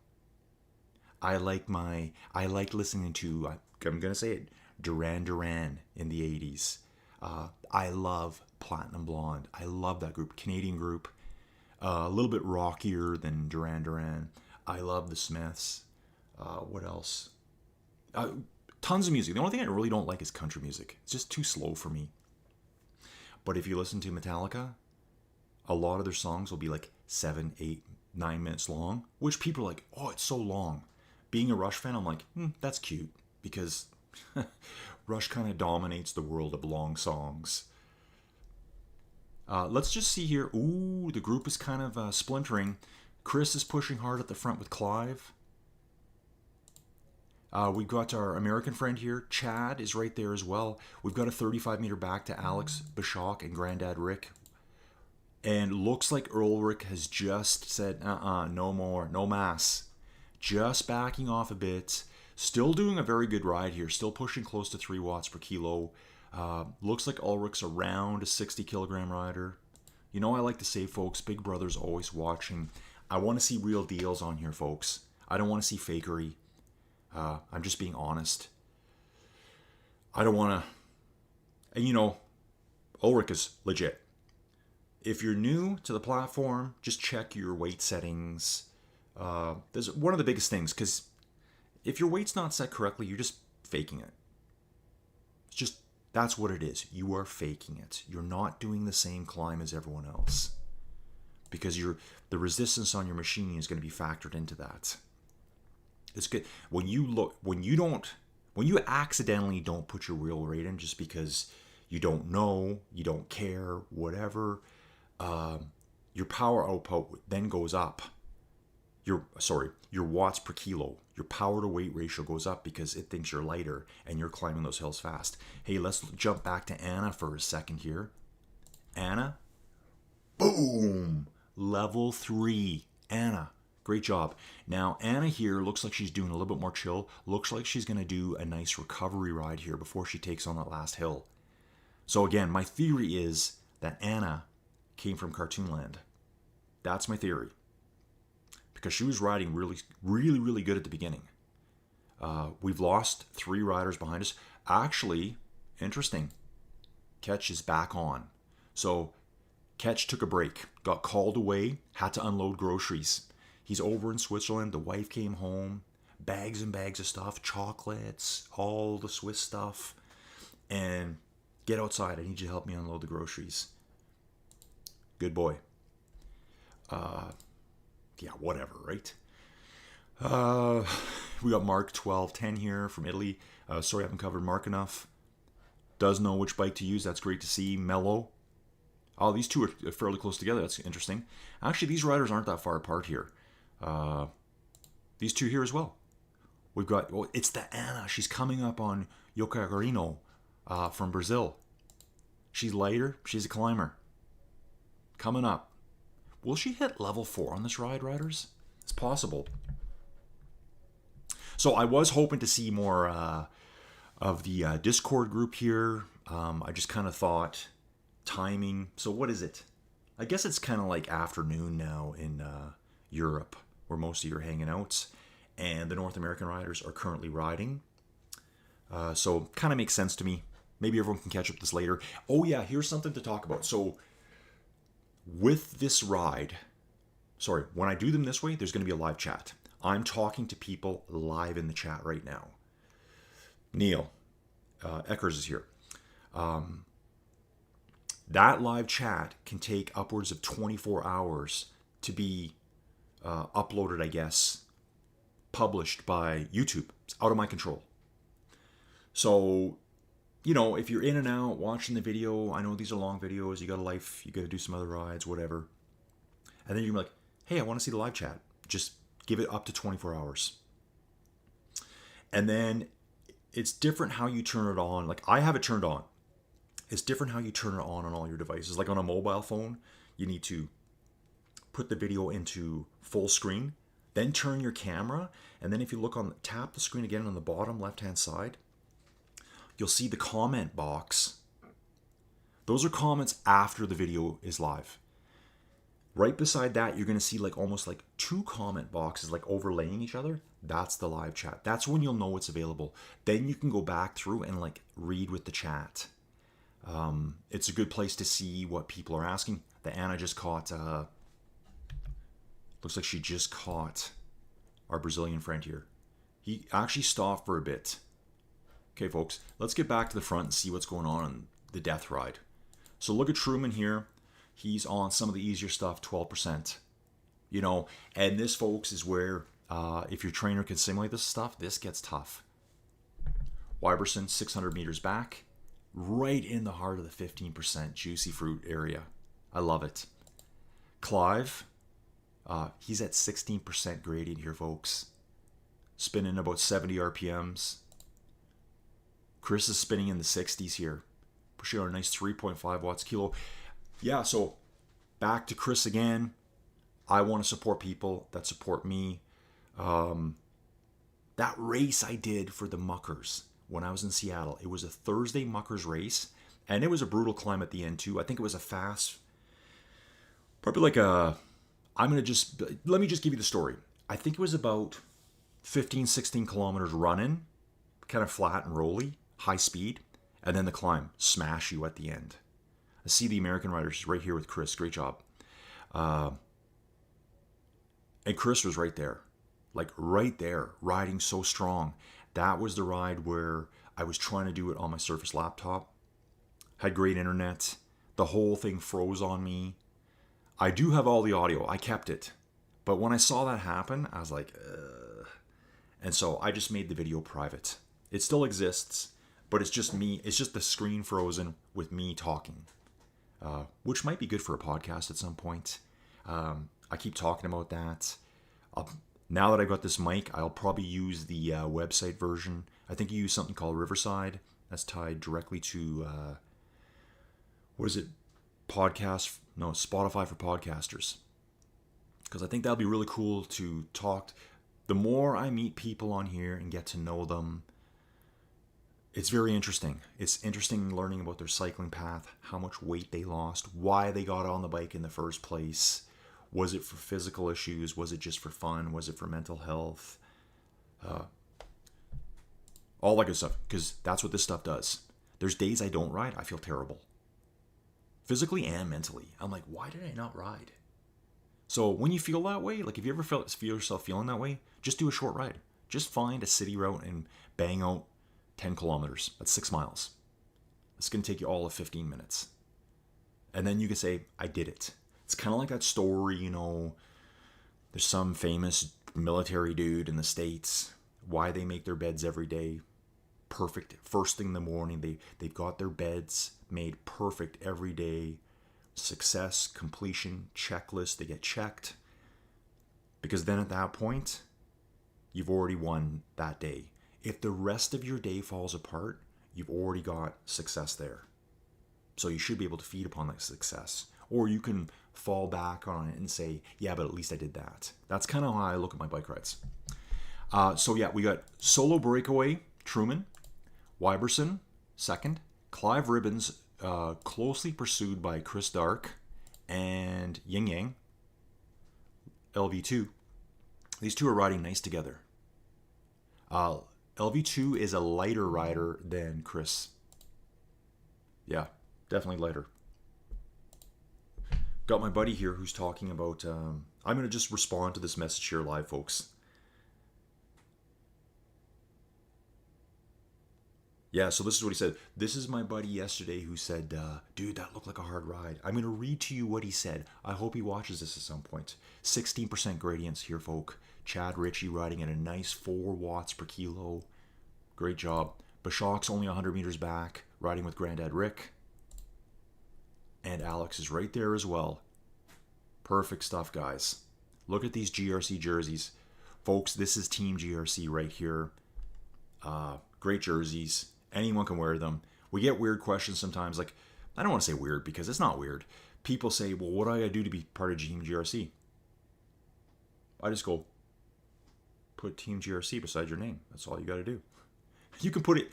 I like listening to, I'm going to say it, Duran Duran in the 80s. I love Platinum Blonde. I love that group, Canadian group. A little bit rockier than Duran Duran. I love the Smiths. What else? Tons of music. The only thing I really don't like is country music. It's just too slow for me. But if you listen to Metallica, a lot of their songs will be like 7, 8, 9 minutes long, which people are like, oh, it's so long. Being a Rush fan, I'm like, that's cute, because Rush kind of dominates the world of long songs. Let's just see here. Ooh, the group is kind of splintering. Chris is pushing hard at the front with Clive. We've got our American friend here. Chad is right there as well. We've got a 35-meter back to Alex Bischock and Granddad Rick. And looks like Ulrich has just said, no more, no mass. Just backing off a bit. Still doing a very good ride here. Still pushing close to 3 watts per kilo. Looks like Ulrich's around a 60-kilogram rider. You know, I like to say, folks, Big Brother's always watching. I want to see real deals on here, folks. I don't want to see fakery. I'm just being honest. I don't want to... And, you know, Ulrich is legit. If you're new to the platform, just check your weight settings. There's one of the biggest things, because if your weight's not set correctly, you're just faking it. It's just, that's what it is. You are faking it. You're not doing the same climb as everyone else, because the resistance on your machine is going to be factored into that. It's good when you accidentally don't put your real weight in just because you don't know, you don't care, whatever. Your power output then goes up. Your watts per kilo, your power to weight ratio goes up because it thinks you're lighter and you're climbing those hills fast. Hey, let's jump back to Anna for a second here. Anna, boom, level 3. Anna, great job. Now, Anna here looks like she's doing a little bit more chill. Looks like she's going to do a nice recovery ride here before she takes on that last hill. So again, my theory is that Anna came from Cartoonland. That's my theory. Because she was riding really good at the beginning. We've lost 3 riders behind us. Actually, interesting. Ketch is back on. So Ketch took a break, got called away, had to unload groceries. He's over in Switzerland. The wife came home, bags and bags of stuff, chocolates, all the Swiss stuff. And get outside. I need you to help me unload the groceries. Good boy. Yeah, whatever, right? We got Mark 1210 here from Italy. Sorry I haven't covered Mark enough. Does know which bike to use. That's great to see. Mello. Oh, these two are fairly close together. That's interesting. Actually, these riders aren't that far apart here. These two here as well. We've got... Well, it's the Anna. She's coming up on Yocarino from Brazil. She's lighter. She's a climber. Coming up. Will she hit level 4 on this ride, riders? It's possible. So I was hoping to see more of the Discord group here. I just kind of thought timing. So what is it? I guess it's kind of like afternoon now in Europe, where most of you are hanging out, and the North American riders are currently riding. So kind of makes sense to me. Maybe everyone can catch up this later. Oh yeah, here's something to talk about. So with this ride, sorry, when I do them this way, there's going to be a live chat. I'm talking to people live in the chat right now. Neil Eckers is here. That live chat can take upwards of 24 hours to be uploaded, I guess, published by YouTube. It's out of my control. So, you know, if you're in and out watching the video, I know these are long videos, you got a life, you got to do some other rides, whatever. And then you're like, hey, I want to see the live chat. Just give it up to 24 hours. And then it's different how you turn it on. Like, I have it turned on. It's different how you turn it on all your devices. Like on a mobile phone, you need to put the video into full screen, then turn your camera, and then if you look on, tap the screen again on the bottom left-hand side, you'll see the comment box. Those are comments after the video is live. Right beside that, you're going to see like almost like two comment boxes like overlaying each other. That's the live chat. That's when you'll know it's available. Then you can go back through and like read with the chat. It's a good place to see what people are asking. The Anna just caught, looks like she just caught our Brazilian friend here. He actually stopped for a bit. Okay, folks, let's get back to the front and see what's going on the death ride. So look at Truman here. He's on some of the easier stuff, 12%. You know, and this, folks, is where if your trainer can simulate this stuff, this gets tough. Wyberson, 600 meters back, right in the heart of the 15% juicy fruit area. I love it. Clive, he's at 16% gradient here, folks. Spinning about 70 RPMs. Chris is spinning in the 60s here. Pushing out a nice 3.5 watts kilo. Yeah, so back to Chris again. I want to support people that support me. That race I did for the Muckers when I was in Seattle, it was a Thursday Muckers race, and it was a brutal climb at the end too. I think it was a fast, probably like a, let me just give you the story. I think it was about 15, 16 kilometers running, kind of flat and rolly, high speed, and then the climb, smash you at the end. I see the American riders right here with Chris. Great job. And Chris was right there. Like right there, riding so strong. That was the ride where I was trying to do it on my Surface laptop. Had great internet. The whole thing froze on me. I do have all the audio. I kept it. But when I saw that happen, I was like, ugh. And so I just made the video private. It still exists, but it's just me. It's just the screen frozen with me talking. Which might be good for a podcast at some point. I keep talking about that. Now that I've got this mic, I'll probably use the website version. I think you use something called Riverside. That's tied directly to, what is it? Spotify for podcasters. Because I think that'll be really cool to talk. The more I meet people on here and get to know them, it's very interesting. It's interesting learning about their cycling path, how much weight they lost, why they got on the bike in the first place. Was it for physical issues? Was it just for fun? Was it for mental health? All that good stuff, because that's what this stuff does. There's days I don't ride, I feel terrible. Physically and mentally. I'm like, why did I not ride? So when you feel that way, like if you ever feel yourself feeling that way, just do a short ride. Just find a city route and bang out 10 kilometers. That's 6 miles. It's going to take you all of 15 minutes. And then you can say, I did it. It's kind of like that story, you know, there's some famous military dude in the States, why they make their beds every day. Perfect. First thing in the morning, they've got their beds made perfect every day. Success, completion, checklist, they get checked. Because then at that point, you've already won that day. If the rest of your day falls apart, you've already got success there. So you should be able to feed upon that success. Or you can fall back on it and say, yeah, but at least I did that. That's kind of how I look at my bike rides. So yeah, we got solo breakaway, Truman. Wyberson, second. Clive Ribbons, closely pursued by Chris Dark and Ying Yang, LV2. These two are riding nice together. LV2 is a lighter rider than Chris. Yeah, definitely lighter. Got my buddy here who's talking about... I'm going to just respond to this message here live, folks. Yeah, so this is what he said. This is my buddy yesterday who said, dude, that looked like a hard ride. I'm going to read to you what he said. I hope he watches this at some point. 16% gradients here, folk. Chad Ritchie riding at a nice 4 watts per kilo. Great job. Bashok's only 100 meters back, riding with Granddad Rick. And Alex is right there as well. Perfect stuff, guys. Look at these GRC jerseys. Folks, this is Team GRC right here. Great jerseys. Anyone can wear them. We get weird questions sometimes. Like, I don't want to say weird because it's not weird. People say, well, what do I do to be part of Team GRC? I just go, put Team GRC beside your name. That's all you got to do. You can put it,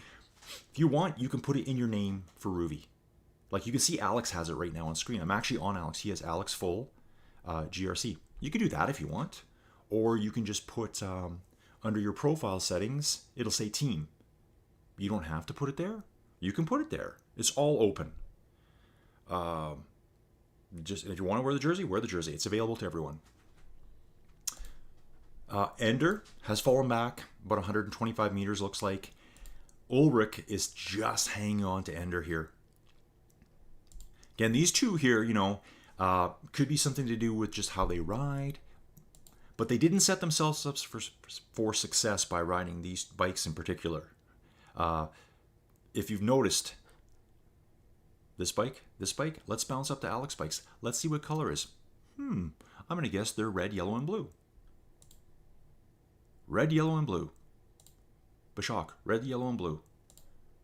if you want, you can put it in your name for ROUVY. Like you can see Alex has it right now on screen. I'm actually on Alex. He has Alex Full GRC. You can do that if you want. Or you can just put under your profile settings, it'll say team. You don't have to put it there. You can put it there. It's all open. Just if you want to wear the jersey, wear the jersey. It's available to everyone. Ender has fallen back about 125 meters, looks like. Ulrich is just hanging on to Ender here. Again, these two here, you know, could be something to do with just how they ride. But they didn't set themselves up for success by riding these bikes in particular. If you've noticed, this bike, let's bounce up to Alex bikes. Let's see what color is. I'm going to guess they're red, yellow, and blue. Red, yellow, and blue. Bashok, red, yellow, and blue.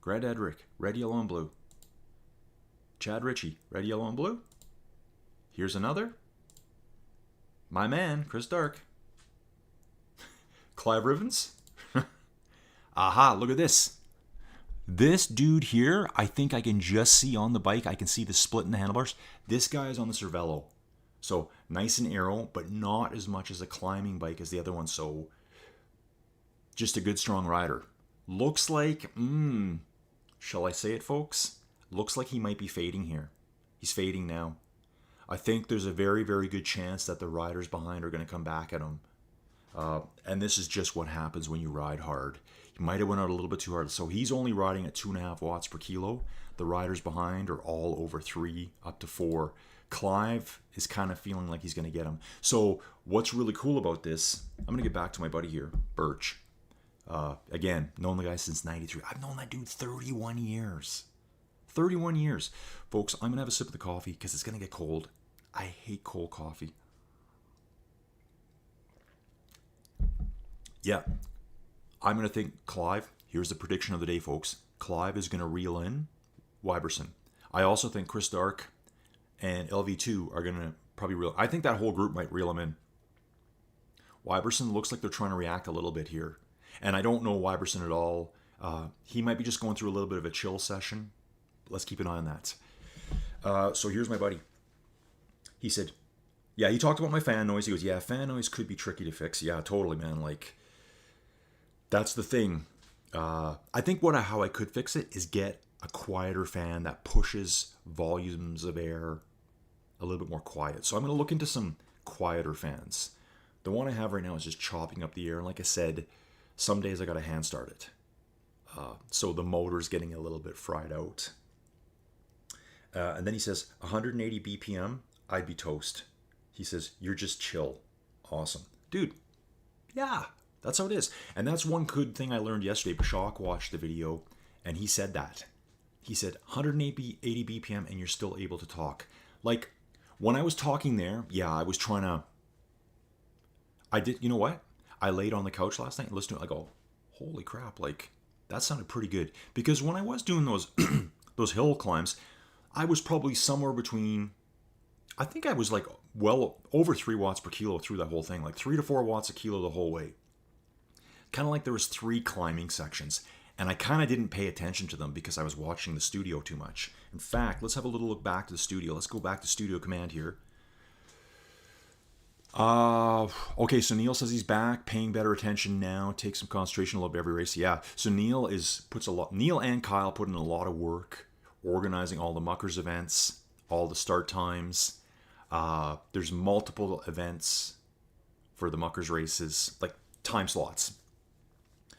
Granddad Rick, red, yellow, and blue. Chad Ritchie, red, yellow, and blue. Here's another. My man, Chris Dark. Clive Ribbons. Aha, look at this. This dude here, I think I can just see on the bike. I can see the split in the handlebars. This guy is on the Cervelo. So nice and aero, but not as much as a climbing bike as the other one. So just a good, strong rider. Looks like, shall I say it, folks? Looks like he might be fading here. He's fading now. I think there's a very, very good chance that the riders behind are going to come back at him. And this is just what happens when you ride hard. He might have went out a little bit too hard. So he's only riding at 2.5 watts per kilo. The riders behind are all over 3, up to 4. Clive is kind of feeling like he's going to get him. So what's really cool about this, I'm going to get back to my buddy here, Birch. Again, known the guy since 93. I've known that dude 31 years. 31 years. Folks, I'm going to have a sip of the coffee because it's going to get cold. I hate cold coffee. Yeah. I'm going to think Clive. Here's the prediction of the day, folks. Clive is going to reel in Wyberson. I also think Chris Dark and LV2 are going to probably reel. I think that whole group might reel him in. Wyberson looks like they're trying to react a little bit here. And I don't know Wyberson at all. He might be just going through a little bit of a chill session. Let's keep an eye on that. So here's my buddy. He said, yeah, he talked about my fan noise. He goes, yeah, fan noise could be tricky to fix. Yeah, totally, man. Like, that's the thing. I think how I could fix it is get a quieter fan that pushes volumes of air a little bit more quiet. So I'm going to look into some quieter fans. The one I have right now is just chopping up the air. And like I said, some days I got to hand start it. So the motor's getting a little bit fried out. And then he says, 180 BPM, I'd be toast. He says, you're just chill. Awesome. Dude, yeah, that's how it is. And that's one good thing I learned yesterday. Bashok watched the video, and he said that. He said, 180 BPM, and you're still able to talk. Like, when I was talking there, yeah, I was trying to... you know what? I laid on the couch last night and listened to it. I go, holy crap, like, that sounded pretty good. Because when I was doing those those hill climbs, I was probably somewhere between, I think I was like well over 3 watts per kilo through that whole thing. Like 3 to 4 watts a kilo the whole way. Kind of like there was 3 climbing sections. And I kind of didn't pay attention to them because I was watching the studio too much. In fact, let's have a little look back to the studio. Let's go back to studio command here. Okay, so Neil says he's back, paying better attention now, take some concentration a little bit every race. Yeah, so Neil and Kyle put in a lot of work organizing all the Muckers events, all the start times. There's multiple events for the Muckers races, like time slots.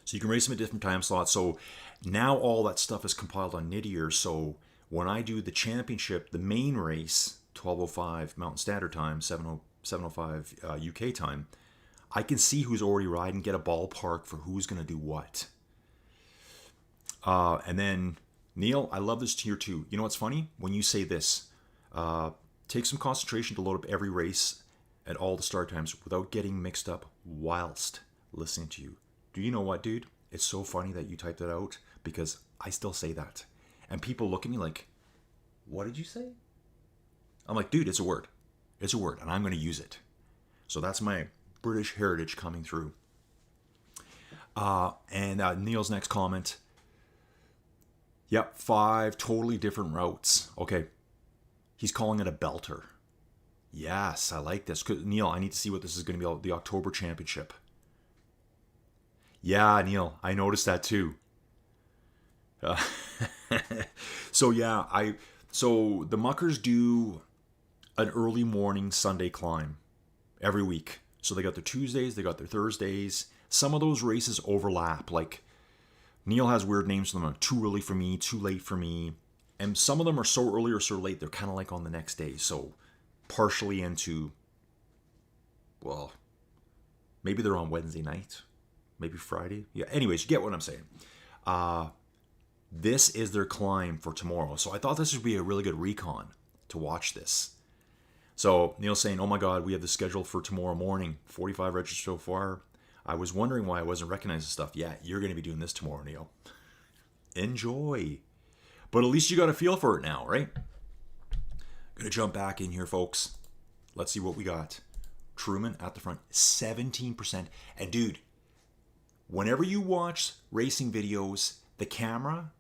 So you can race them at different time slots. So now all that stuff is compiled on Nidier. So when I do the championship, the main race, 12:05 Mountain Standard Time, 7:05 UK time, I can see who's already riding, get a ballpark for who's going to do what. And then, Neil, I love this tier 2. You know what's funny? When you say this, take some concentration to load up every race at all the start times without getting mixed up whilst listening to you. Do you know what, dude? It's so funny that you typed that out because I still say that. And people look at me like, what did you say? I'm like, dude, it's a word. It's a word, and I'm going to use it. So that's my British heritage coming through. And Neil's next comment. Yep, 5 totally different routes. Okay. He's calling it a belter. Yes, I like this. Neil, I need to see what this is going to be, the October Championship. Yeah, Neil, I noticed that too. So the Muckers do an early morning Sunday climb every week. So they got their Tuesdays, they got their Thursdays. Some of those races overlap. Like Neil has weird names for them. Too early for me, too late for me. And some of them are so early or so late, they're kind of like on the next day. So partially into, well, maybe they're on Wednesday night. Maybe Friday. Yeah, anyways, you get what I'm saying. This is their climb for tomorrow. So I thought this would be a really good recon to watch this. So Neil's saying, oh my God, we have the schedule for tomorrow morning. 45 registered so far. I was wondering why I wasn't recognizing stuff. Yeah, you're going to be doing this tomorrow, Neil. Enjoy. But at least you got a feel for it now, right? Going to jump back in here, folks. Let's see what we got. Truman at the front, 17%. And dude, whenever you watch racing videos, the camera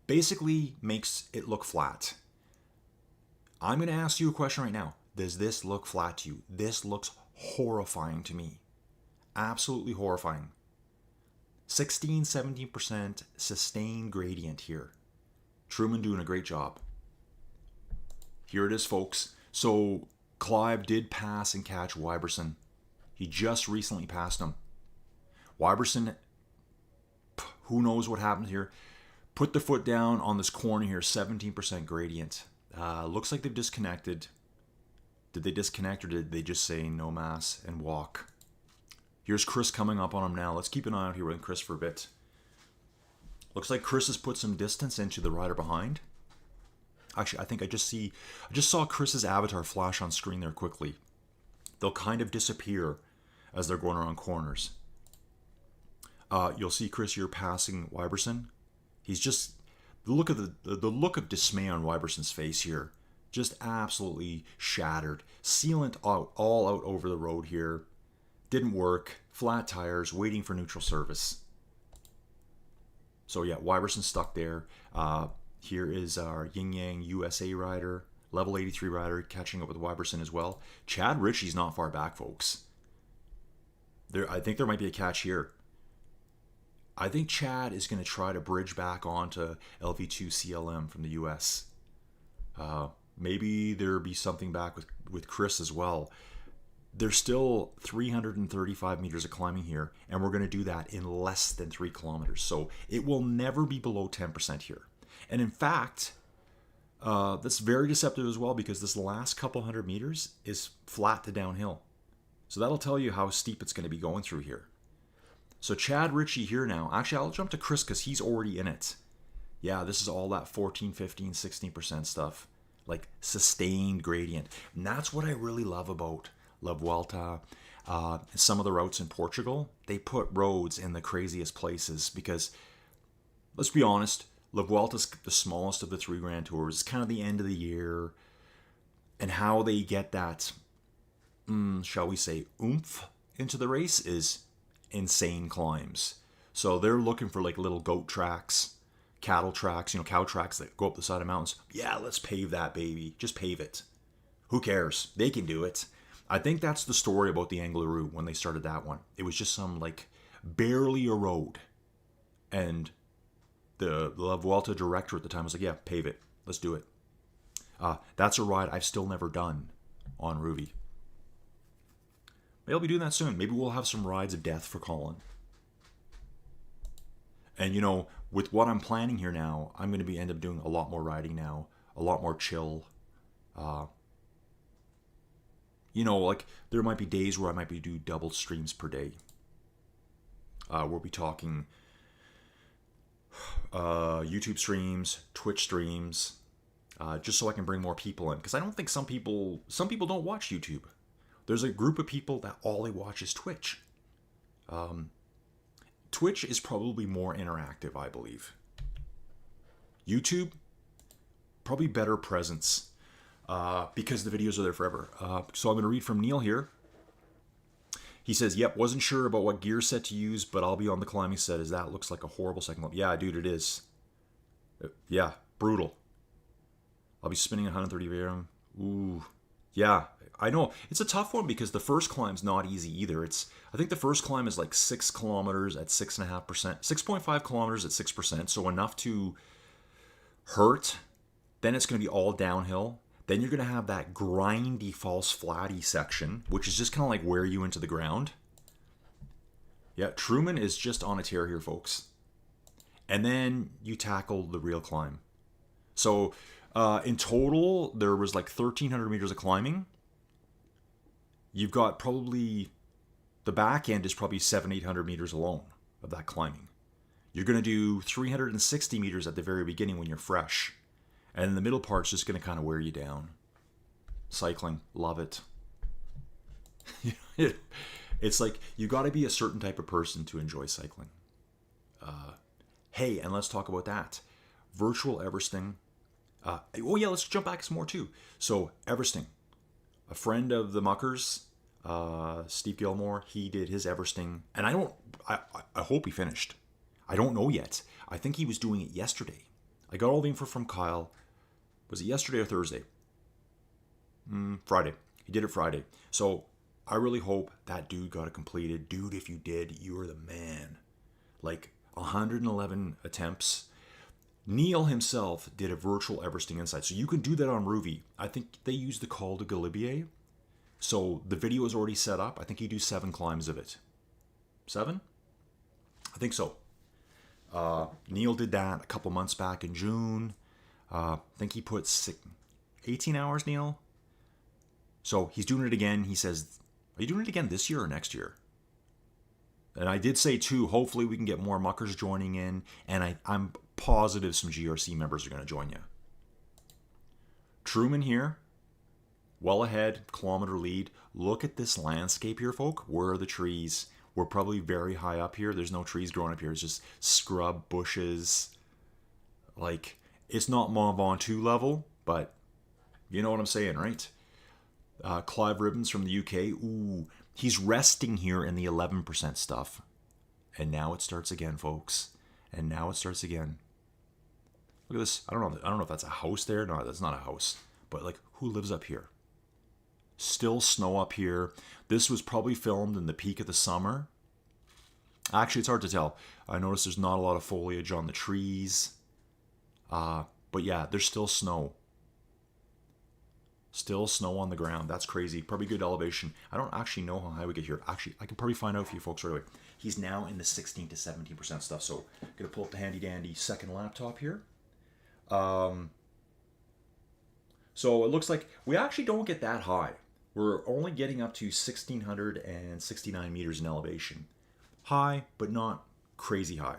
basically makes it look flat. I'm going to ask you a question right now. Does this look flat to you? This looks horrifying to me. Absolutely horrifying. 17% sustained gradient here. Truman doing a great job. Here it is, folks. So Clive did pass and catch Wyberson. He just recently passed him. Wyberson, who knows what happened here. Put the foot down on this corner here, 17% gradient. Looks like they've disconnected. Did they disconnect or did they just say no mass and walk? Here's Chris coming up on him now. Let's keep an eye out here with Chris for a bit. Looks like Chris has put some distance into the rider behind. Actually, I think I just saw Chris's avatar flash on screen there quickly. They'll kind of disappear as they're going around corners. You'll see Chris here passing Wyberson. He's just the look of dismay on Wyberson's face here, just absolutely shattered. Sealant all out over the road here. Didn't work. Flat tires, waiting for neutral service. So yeah, Wyberson's stuck there. Here is our Yin Yang USA rider, level 83 rider, catching up with Wyberson as well. Chad Ritchie's not far back, folks. I think there might be a catch here. I think Chad is going to try to bridge back onto LV2 CLM from the US. Maybe there'll be something back with Chris as well. There's still 335 meters of climbing here, and we're going to do that in less than 3 kilometers. So it will never be below 10% here. And in fact, that's very deceptive as well because this last couple hundred meters is flat to downhill. So that'll tell you how steep it's going to be going through here. So Chad Ritchie here now. Actually, I'll jump to Chris because he's already in it. Yeah, this is all that 14, 15, 16% stuff. Like sustained gradient. And that's what I really love about La Vuelta. Some of the routes in Portugal, they put roads in the craziest places because, let's be honest, La Vuelta's the smallest of the 3 Grand Tours. It's kind of the end of the year. And how they get that, shall we say, oomph into the race is insane climbs. So they're looking for like little goat tracks, cattle tracks, cow tracks that go up the side of mountains. Yeah, let's pave that baby. Just pave it. Who cares? They can do it. I think that's the story about the Angleroo when they started that one. It was just some like barely a road. And the Vuelta director at the time was like, yeah, pave it. Let's do it. That's a ride I've still never done on ROUVY. Maybe I'll be doing that soon. Maybe we'll have some rides of death for Colin. And with what I'm planning here now, I'm going to end up doing a lot more riding now, a lot more chill. Like there might be days where I might be do double streams per day. We'll be talking YouTube streams, Twitch streams, just so I can bring more people in. Because I don't think some people don't watch YouTube. There's a group of people that all they watch is Twitch. Twitch is probably more interactive, I believe. YouTube, probably better presence because the videos are there forever. So I'm going to read from Neil here. He says, yep, wasn't sure about what gear set to use, but I'll be on the climbing set as that looks like a horrible second lump. Yeah, dude, it is. Yeah, brutal. I'll be spinning 130 VRM. Ooh, yeah, I know. It's a tough one because the first climb's not easy either. I think the first climb is like 6 kilometers at 6.5%, 6.5 kilometers at 6%, so enough to hurt. Then it's going to be all downhill. Then you're going to have that grindy, false flatty section, which is just kind of like wear you into the ground. Yeah, Truman is just on a tear here, folks. And then you tackle the real climb. So in total, there was like 1,300 meters of climbing. You've got probably, the back end is probably 700-800 meters alone of that climbing. You're going to do 360 meters at the very beginning when you're fresh. And the middle part's just going to kind of wear you down. Cycling, love it. It's like you got to be a certain type of person to enjoy cycling. Hey, and let's talk about that. Virtual Everesting. Oh yeah, let's jump back some more too. So Everesting, a friend of the Muckers, Steve Gilmore, he did his Everesting, and I hope he finished. I don't know yet. I think he was doing it yesterday. I got all the info from Kyle. Was it yesterday or Thursday? Friday. He did it Friday. So I really hope that dude got it completed. Dude, if you did, you are the man. Like 111 attempts. Neil himself did a virtual Everesting Insight. So you can do that on ROUVY. I think they use the Col de Galibier. So the video is already set up. I think you do 7 climbs of it. 7? I think so. Neil did that a couple months back in June. I think he put 18 hours, Neil. So he's doing it again. He says, are you doing it again this year or next year? And I did say, too, hopefully we can get more muckers joining in. And I'm positive some GRC members are going to join you. Truman here, well ahead, kilometer lead. Look at this landscape here, folk. Where are the trees? We're probably very high up here. There's no trees growing up here. It's just scrub, bushes. Like, it's not Mont Ventoux level, but you know what I'm saying, right? Clive Ribbons from the UK. Ooh, he's resting here in the 11% stuff. And now it starts again, folks. And now it starts again. Look at this. I don't know if that's a house there. No, that's not a house. But like, who lives up here? Still snow up here. This was probably filmed in the peak of the summer. Actually, it's hard to tell. I noticed there's not a lot of foliage on the trees. But yeah, there's still snow. Still snow on the ground. That's crazy. Probably good elevation. I don't actually know how high we get here. Actually, I can probably find out for you folks right away. He's now in the 16 to 17% stuff. So I'm going to pull up the handy dandy second laptop here. So it looks like we actually don't get that high. We're only getting up to 1,669 meters in elevation. High, but not crazy high.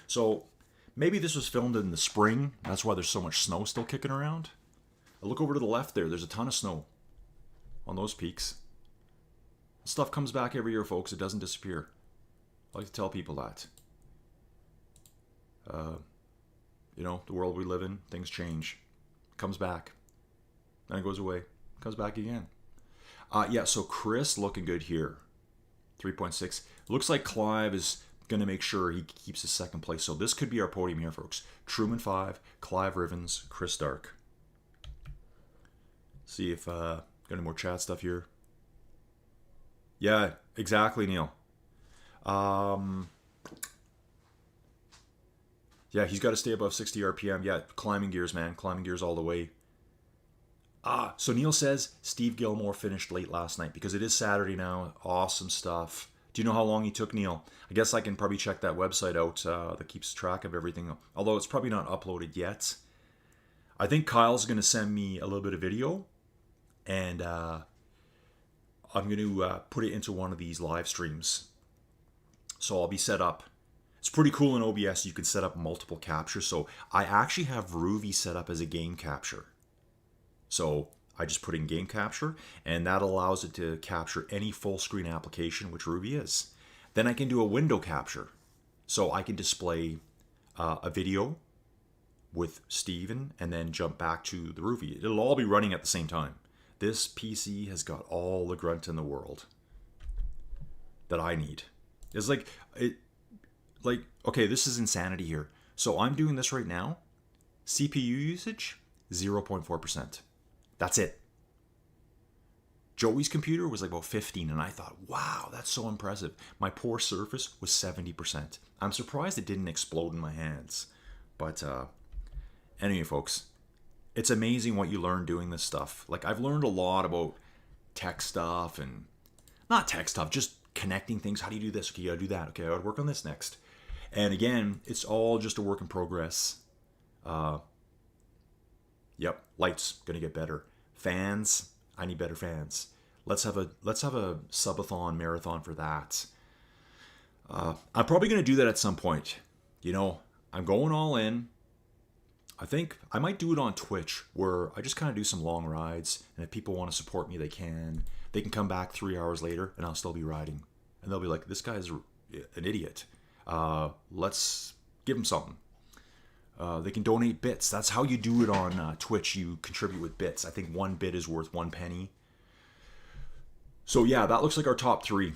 So maybe this was filmed in the spring. That's why there's so much snow still kicking around. I look over to the left there. There's a ton of snow on those peaks. Stuff comes back every year, folks. It doesn't disappear. I like to tell people that. You know, the world we live in, things change. Comes back. Then it goes away. Comes back again. Yeah, so Chris looking good here. 3.6. Looks like Clive is going to make sure he keeps his second place. So this could be our podium here, folks. Truman 5, Clive Rivens, Chris Dark. See if got any more chat stuff here. Yeah, exactly, Neil. Yeah, he's got to stay above 60 RPM. Yeah, climbing gears, man. Climbing gears all the way. So Neil says Steve Gilmore finished late last night because it is Saturday now. Awesome stuff. Do you know how long he took, Neil? I guess I can probably check that website out that keeps track of everything. Although it's probably not uploaded yet. I think Kyle's going to send me a little bit of video. And I'm going to put it into one of these live streams. So I'll be set up. It's pretty cool in OBS. You can set up multiple captures. So I actually have ROUVY set up as a game capture. So I just put in game capture, and that allows it to capture any full screen application, which ROUVY is. Then I can do a window capture. So I can display a video with Steven and then jump back to the ROUVY. It'll all be running at the same time. This PC has got all the grunt in the world that I need. It's like, okay, this is insanity here. So I'm doing this right now. CPU usage, 0.4%. That's it. Joey's computer was like about 15, and I thought, wow, that's so impressive. My poor Surface was 70%. I'm surprised it didn't explode in my hands. But anyway, folks, it's amazing what you learn doing this stuff. Like, I've learned a lot about tech stuff, and not tech stuff, just connecting things. How do you do this? Okay, you gotta do that. Okay, I gotta work on this next. And again, it's all just a work in progress. Yep, lights gonna get better. Fans, I need better fans. Let's have a subathon marathon for that. I'm probably gonna do that at some point. You know, I'm going all in. I think I might do it on Twitch, where I just kind of do some long rides, and if people want to support me, they can. They can come back 3 hours later, and I'll still be riding, and they'll be like, "This guy's an idiot. Let's give him something." They can donate bits. That's how you do it on Twitch. You contribute with bits. I think 1 bit is worth 1 penny. So yeah, that looks like our top 3.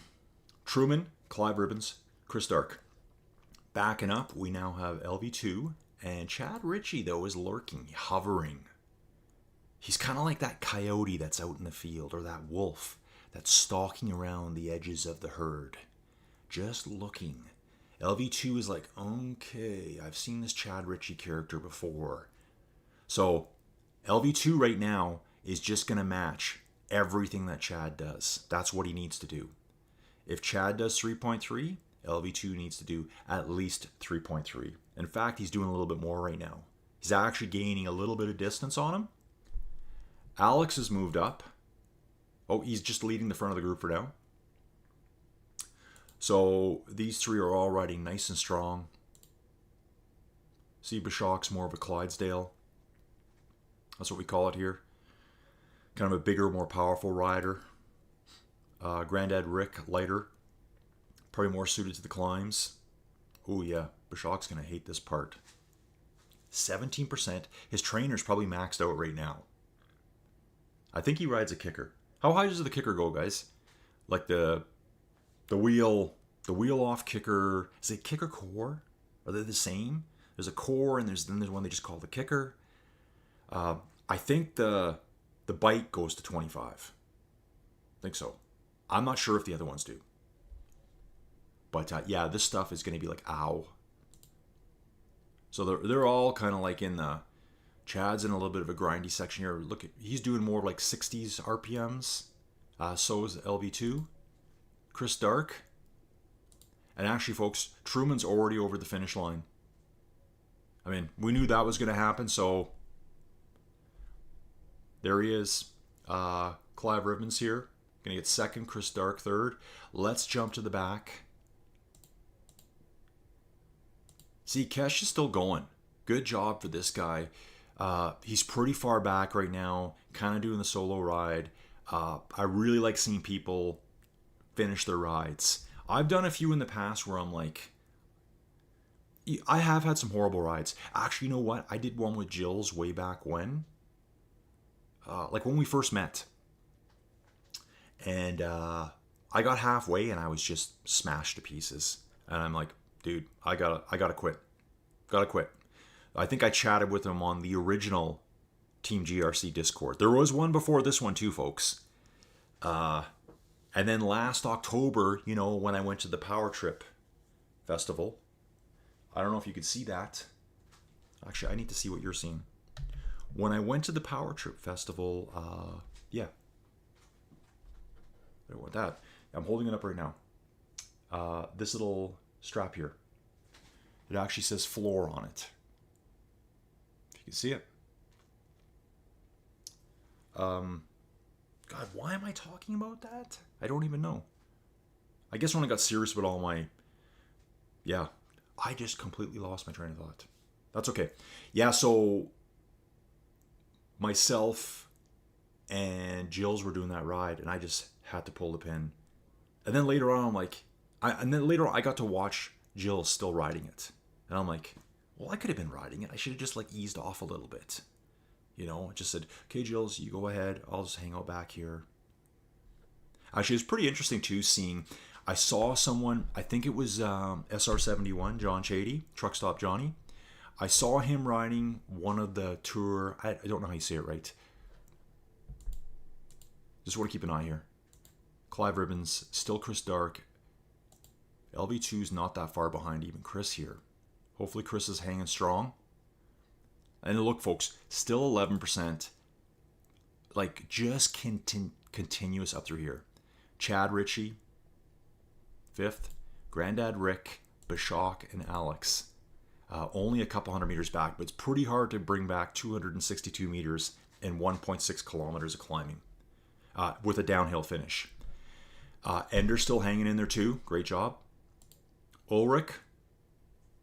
Truman, Clive Rivens, Chris Dark. Backing up, we now have LV2. And Chad Ritchie, though, is lurking, hovering. He's kind of like that coyote that's out in the field, or that wolf that's stalking around the edges of the herd. Just looking. LV2 is like, okay, I've seen this Chad Ritchie character before. So LV2 right now is just going to match everything that Chad does. That's what he needs to do. If Chad does 3.3, LV2 needs to do at least 3.3. In fact, he's doing a little bit more right now. He's actually gaining a little bit of distance on him. Alex has moved up. Oh, he's just leading the front of the group for now. So these 3 are all riding nice and strong. See, Bashok's more of a Clydesdale. That's what we call it here. Kind of a bigger, more powerful rider. Granddad Rick, lighter. Probably more suited to the climbs. Oh yeah, Bashok's going to hate this part. 17%. His trainer's probably maxed out right now. I think he rides a kicker. How high does the kicker go, guys? Like the wheel off kicker. Is it kicker core? Are they the same? There's a core, and then there's one they just call the kicker. I think the bite goes to 25. I think so. I'm not sure if the other ones do. But yeah, this stuff is going to be like, ow. So they're all kind of like in the... Chad's in a little bit of a grindy section here. Look, he's doing more like 60s RPMs. So is LV2. Chris Dark. And actually, folks, Truman's already over the finish line. I mean, we knew that was going to happen, so... There he is. Clive Rivens here. Going to get second, Chris Dark third. Let's jump to the back. See, Kesh is still going. Good job for this guy. He's pretty far back right now, kind of doing the solo ride. I really like seeing people finish their rides. I've done a few in the past where I'm like, I have had some horrible rides. Actually, you know what? I did one with Jill's way back when. Like when we first met. And I got halfway and I was just smashed to pieces. And I'm like, dude, I gotta quit. Gotta quit. I think I chatted with him on the original Team GRC Discord. There was one before this one too, folks. And then last October, you know, when I went to the Power Trip Festival, I don't know if you could see that. Actually, I need to see what you're seeing. When I went to the Power Trip Festival, yeah. There went that. I'm holding it up right now. This little strap here. It actually says floor on it. If you can see it. God, why am I talking about that? I don't even know. I guess when I got serious about all my... Yeah, I just completely lost my train of thought. That's okay. Yeah, so myself and Jill's were doing that ride, and I just had to pull the pin. And then later on, I'm like... later on, I got to watch Jill still riding it. And I'm like, well, I could have been riding it. I should have just like eased off a little bit. You know, just said, okay, Jills, you go ahead. I'll just hang out back here. Actually, it's pretty interesting too, seeing, I saw someone, I think it was SR71, John Chady, Truck Stop Johnny. I saw him riding one of the Tour, I don't know how you say it right. Just want to keep an eye here. Clive Ribbons, still Chris Dark. LV2's not that far behind even Chris here. Hopefully Chris is hanging strong. And look, folks, still 11%. Like, just continuous up through here. Chad Ritchie, 5th. Grandad Rick, Bishock, and Alex. Only a couple hundred meters back, but it's pretty hard to bring back 262 meters and 1.6 kilometers of climbing with a downhill finish. Ender's still hanging in there too. Great job. Ulrich,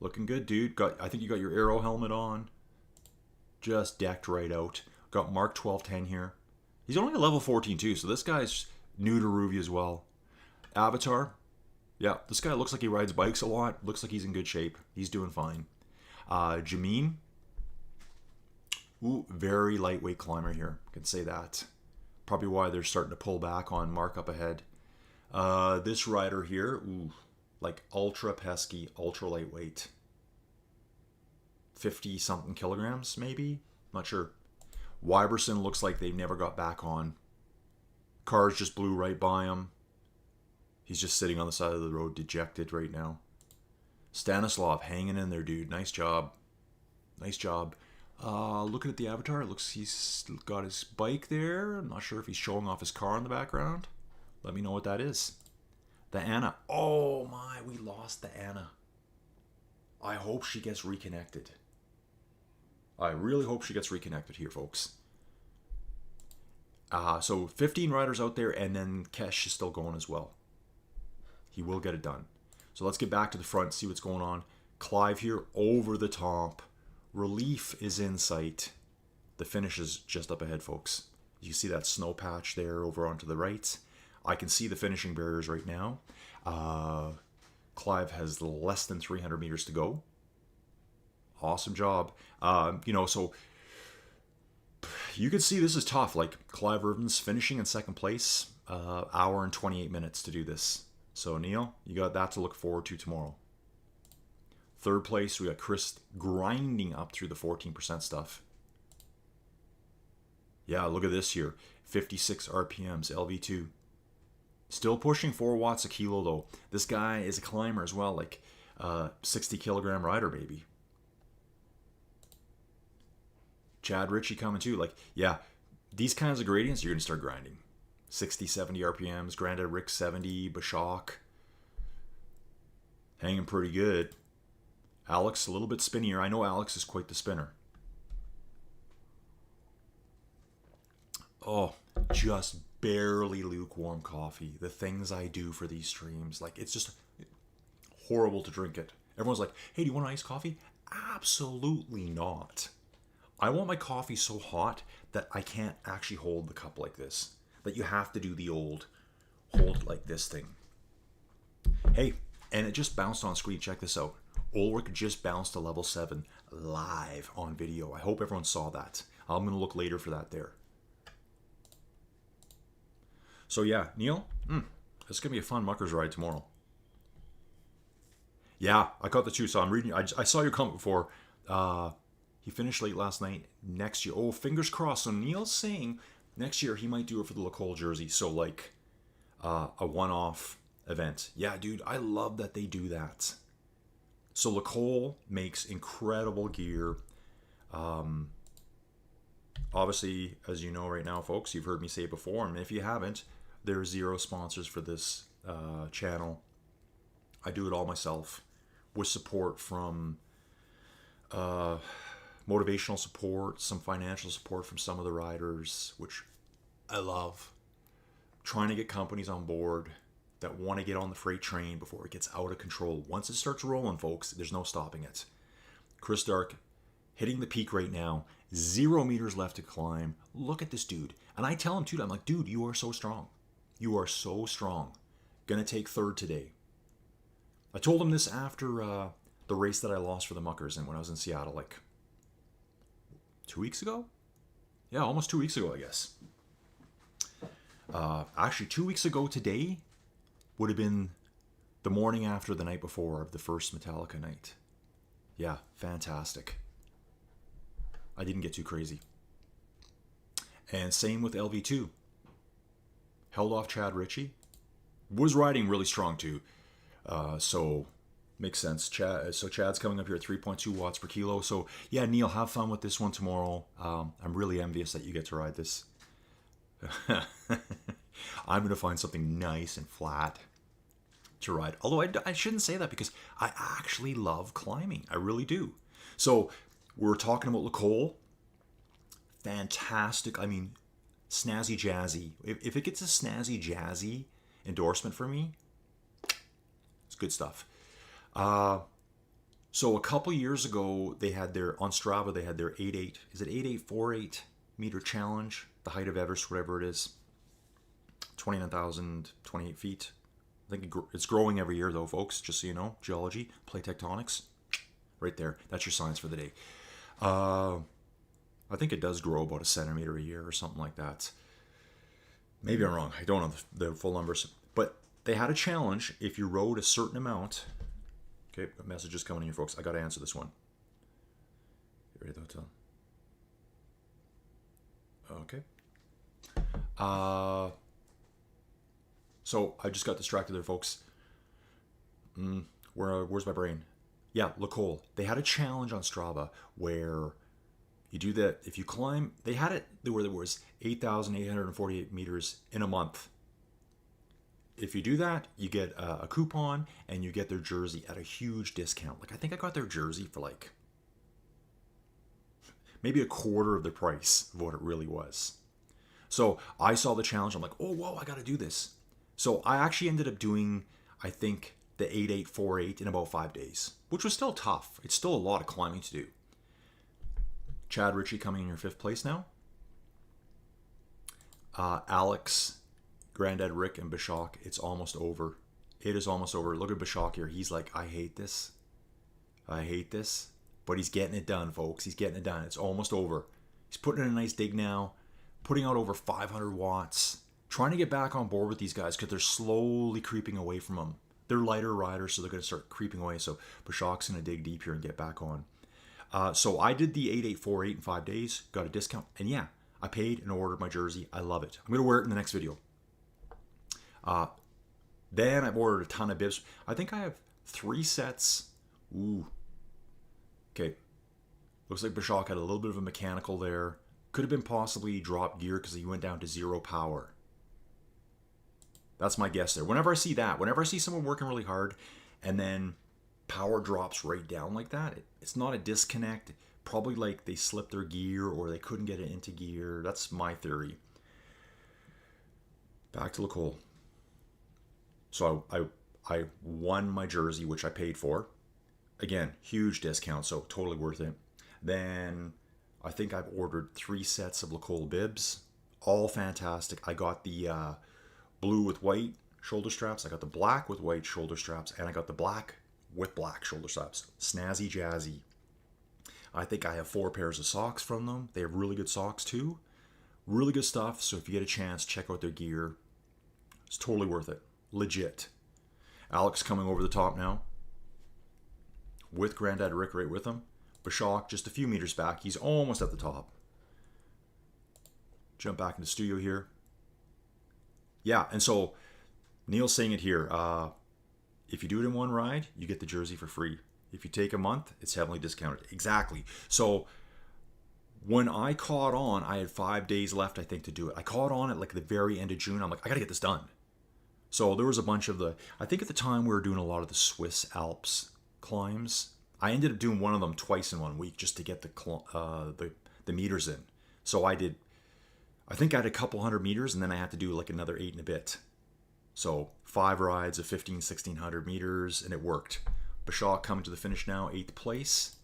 looking good, dude. I think you got your Aero helmet on. Just decked right out. Got Mark 1210 here. He's only a level 14 too, so this guy's new to ROUVY as well. Avatar. Yeah, this guy looks like he rides bikes a lot. Looks like he's in good shape. He's doing fine. Jameen. Ooh, very lightweight climber here. I can say that. Probably why they're starting to pull back on Mark up ahead. This rider here, ooh, like ultra pesky, ultra lightweight. 50 something kilograms, maybe? Not sure. Wyberson looks like they never got back on. Cars just blew right by him. He's just sitting on the side of the road, dejected right now. Stanislav hanging in there, dude. Nice job. Nice job. Looking at the avatar, it looks he's got his bike there. I'm not sure if he's showing off his car in the background. Let me know what that is. The Anna. Oh my, we lost the Anna. I hope she gets reconnected. I really hope she gets reconnected here, folks. So 15 riders out there, and then Kesh is still going as well. He will get it done. So let's get back to the front, see what's going on. Clive here over the top. Relief is in sight. The finish is just up ahead, folks. You see that snow patch there over onto the right. I can see the finishing barriers right now. Clive has less than 300 meters to go. Awesome job. So you can see this is tough. Like Clive Irvin's finishing in second place, hour and 28 minutes to do this. So Neil, you got that to look forward to tomorrow. Third place, we got Chris grinding up through the 14% stuff. Yeah, look at this here. 56 RPMs, LV2. Still pushing 4 watts a kilo though. This guy is a climber as well, like 60 kilogram rider, baby. Chad Ritchie coming too. Like, yeah, these kinds of gradients, you're going to start grinding. 60, 70 RPMs. Grandad Rick 70. Bishock. Hanging pretty good. Alex a little bit spinnier. I know Alex is quite the spinner. Oh, just barely lukewarm coffee. The things I do for these streams. Like, it's just horrible to drink it. Everyone's like, hey, do you want iced coffee? Absolutely not. I want my coffee so hot that I can't actually hold the cup like this. That you have to do the old hold like this thing. Hey, and it just bounced on screen. Check this out. Ulrich just bounced to level 7 live on video. I hope everyone saw that. I'm going to look later for that there. So yeah, Neil, it's going to be a fun Muckers ride tomorrow. Yeah, I caught the two. So I'm reading. I saw your comment before. He finished late last night. Next year, oh, fingers crossed. So Neil's saying next year he might do it for the Lacole jersey. So like a one-off event. Yeah, dude, I love that they do that. So Lacole makes incredible gear. Obviously, as you know right now, folks, you've heard me say it before, and if you haven't, there are zero sponsors for this channel. I do it all myself with support from motivational support, some financial support from some of the riders, which I love. Trying to get companies on board that want to get on the freight train before it gets out of control. Once it starts rolling, folks, there's no stopping it. Chris Dark hitting the peak right now. 0 meters left to climb. Look at this dude. And I tell him too, I'm like, dude, you are so strong. You are so strong. Gonna take third today. I told him this after the race that I lost for the Muckers and when I was in Seattle, like 2 weeks ago? Yeah, almost 2 weeks ago, I guess. Actually, 2 weeks ago today would have been the morning after the night before of the first Metallica night. Yeah, fantastic. I didn't get too crazy. And same with LV2. Held off Chad Ritchie. Was riding really strong too. So makes sense. So Chad's coming up here at 3.2 watts per kilo. So yeah, Neil, have fun with this one tomorrow. I'm really envious that you get to ride this. I'm going to find something nice and flat to ride. Although I shouldn't say that because I actually love climbing. I really do. So we're talking about Lacole. Fantastic. I mean, snazzy jazzy. If it gets a snazzy jazzy endorsement for me, it's good stuff. So a couple years ago, they had their, on Strava, they had their 8.8, is it 8.848 meter challenge? The height of Everest, whatever it is. 29,028 feet. I think it's growing every year though, folks, just so you know. Geology, plate tectonics, right there. That's your science for the day. I think it does grow about a centimeter a year or something like that. Maybe I'm wrong. I don't know the full numbers. But they had a challenge. If you rode a certain amount. Okay, a message is coming in here, folks. I got to answer this one. Get ready at the hotel. Okay. So I just got distracted there, folks. Where's my brain? Yeah, Lacole. They had a challenge on Strava where you do that. If you climb, they had it where there was 8,848 meters in a month. If you do that, you get a coupon and you get their jersey at a huge discount. Like I think I got their jersey for like maybe a quarter of the price of what it really was. So I saw the challenge. I'm like, oh, whoa, I got to do this. So I actually ended up doing, I think, the 8.848 in about 5 days, which was still tough. It's still a lot of climbing to do. Chad Ritchie coming in your 5th place now. Alex, Granddad Rick, and Bashak, it's almost over. It is almost over. Look at Bashak here. He's like, I hate this. I hate this. But he's getting it done, folks. He's getting it done. It's almost over. He's putting in a nice dig now, putting out over 500 watts. Trying to get back on board with these guys because they're slowly creeping away from them. They're lighter riders, so they're going to start creeping away. So Bashak's going to dig deep here and get back on. So I did the 8.848 in 5 days, got a discount, and yeah, I paid and ordered my jersey. I love it. I'm going to wear it in the next video. Then I've ordered a ton of bibs. I think I have 3 sets. Ooh. Okay. Looks like Bashak had a little bit of a mechanical there. Could have been possibly drop gear because he went down to 0 power. That's my guess there. Whenever I see that, whenever I see someone working really hard and then power drops right down like that, it's not a disconnect. Probably like they slipped their gear or they couldn't get it into gear. That's my theory. Back to Lacole. So I won my jersey, which I paid for. Again, huge discount, so totally worth it. Then I think I've ordered 3 sets of Lacole bibs. All fantastic. I got the blue with white shoulder straps. I got the black with white shoulder straps. And I got the black with black shoulder straps. Snazzy jazzy. I think I have 4 pairs of socks from them. They have really good socks too. Really good stuff. So if you get a chance, check out their gear. It's totally worth it. Legit. Alex coming over the top now. with Granddad Rick right with him. Bashak just a few meters back. He's almost at the top. Jump back into studio here. Yeah, and so Neil's saying it here. If you do it in one ride, you get the jersey for free. If you take a month, it's heavily discounted. Exactly. So when I caught on, I had 5 days left, I think, to do it. I caught on at like the very end of June. I'm like, I got to get this done. So there was a bunch of I think at the time we were doing a lot of the Swiss Alps climbs. I ended up doing one of them twice in 1 week just to get the meters in. So I think I had a couple hundred meters, and then I had to do like another 8 and a bit. So 5 rides of 1,600 meters, and it worked. Bashak coming to the finish now, 8th place.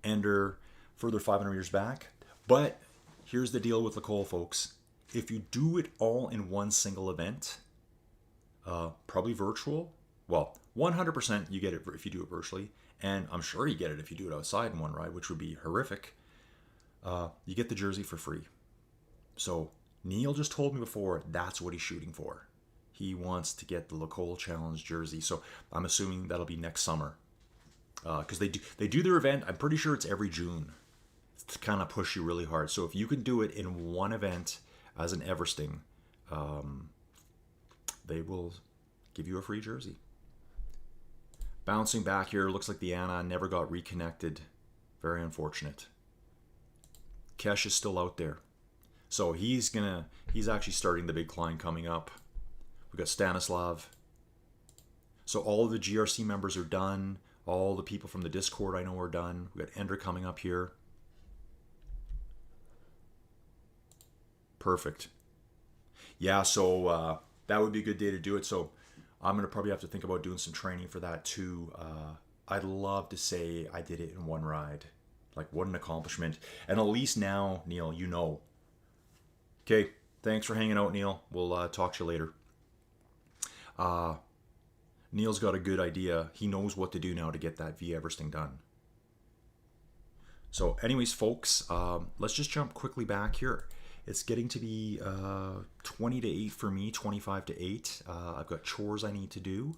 Ender further 500 meters back. But here's the deal with Lacole, folks. If you do it all in one single event, probably virtual, well, 100% you get it if you do it virtually, and I'm sure you get it if you do it outside in one ride, which would be horrific. You get the jersey for free. So Neil just told me before that's what he's shooting for. He wants to get the Lacole Challenge jersey. So I'm assuming that'll be next summer. Because they do their event, I'm pretty sure it's every June. It's to kind of push you really hard. So if you can do it in one event as an Everesting, they will give you a free jersey. Bouncing back here, looks like the Anna never got reconnected. Very unfortunate. Kesh is still out there. So he's actually starting the big climb coming up. We got Stanislav. So all of the GRC members are done. All the people from the Discord I know are done. We got Ender coming up here. Perfect. Yeah, so that would be a good day to do it. So I'm going to probably have to think about doing some training for that too. I'd love to say I did it in one ride. Like, what an accomplishment. And at least now, Neil, you know. Okay, thanks for hanging out, Neil. We'll talk to you later. Neil's got a good idea. He knows what to do now to get that V Everesting done. So anyways, folks, let's just jump quickly back here. It's getting to be 20 to 8 for me, 25 to 8. I've got chores I need to do.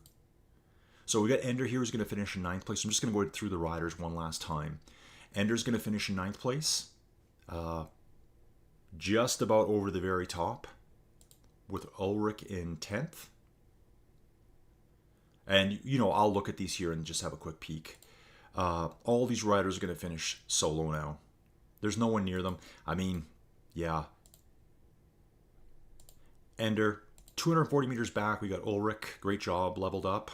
So we got Ender here who's going to finish in 9th place. I'm just going to go through the riders one last time. Ender's going to finish in 9th place. Just about over the very top with Ulrich in 10th. And, you know, I'll look at these here and just have a quick peek. All these riders are going to finish solo now. There's no one near them. I mean, yeah. Ender, 240 meters back, we got Ulrich. Great job, leveled up.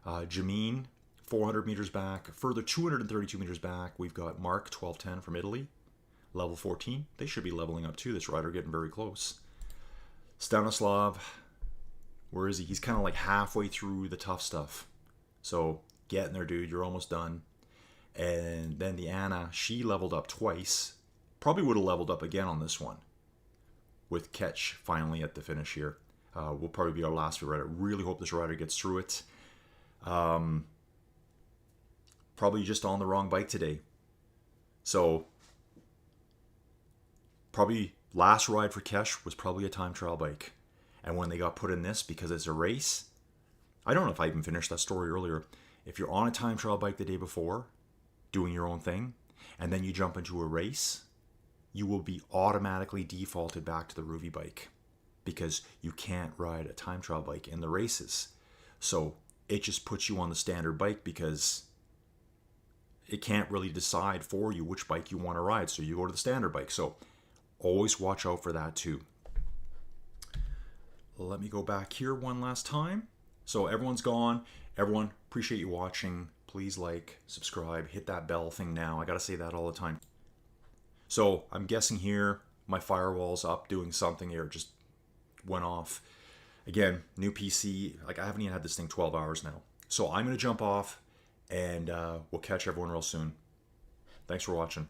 Jameen, 400 meters back. Further 232 meters back, we've got Mark, 1210 from Italy. Level 14. They should be leveling up too. This rider getting very close. Stanislav, where is he? He's kind of like halfway through the tough stuff. So get in there, dude. You're almost done. And then the Anna, she leveled up twice. Probably would have leveled up again on this one. With Ketch finally at the finish here. Will probably be our last rider. Really hope this rider gets through it. Probably just on the wrong bike today. So probably last ride for Kesh was probably a time trial bike. And when they got put in this, because it's a race, I don't know if I even finished that story earlier. If you're on a time trial bike the day before, doing your own thing, and then you jump into a race, you will be automatically defaulted back to the ROUVY bike because you can't ride a time trial bike in the races. So it just puts you on the standard bike because it can't really decide for you which bike you want to ride. So you go to the standard bike. So always watch out for that too. Let me go back here one last time. So everyone's gone. Everyone, appreciate you watching. Please like, subscribe, hit that bell thing now. I got to say that all the time. So I'm guessing here my firewall's up doing something here. Just went off. Again, new PC. Like, I haven't even had this thing 12 hours now. So I'm going to jump off and we'll catch everyone real soon. Thanks for watching.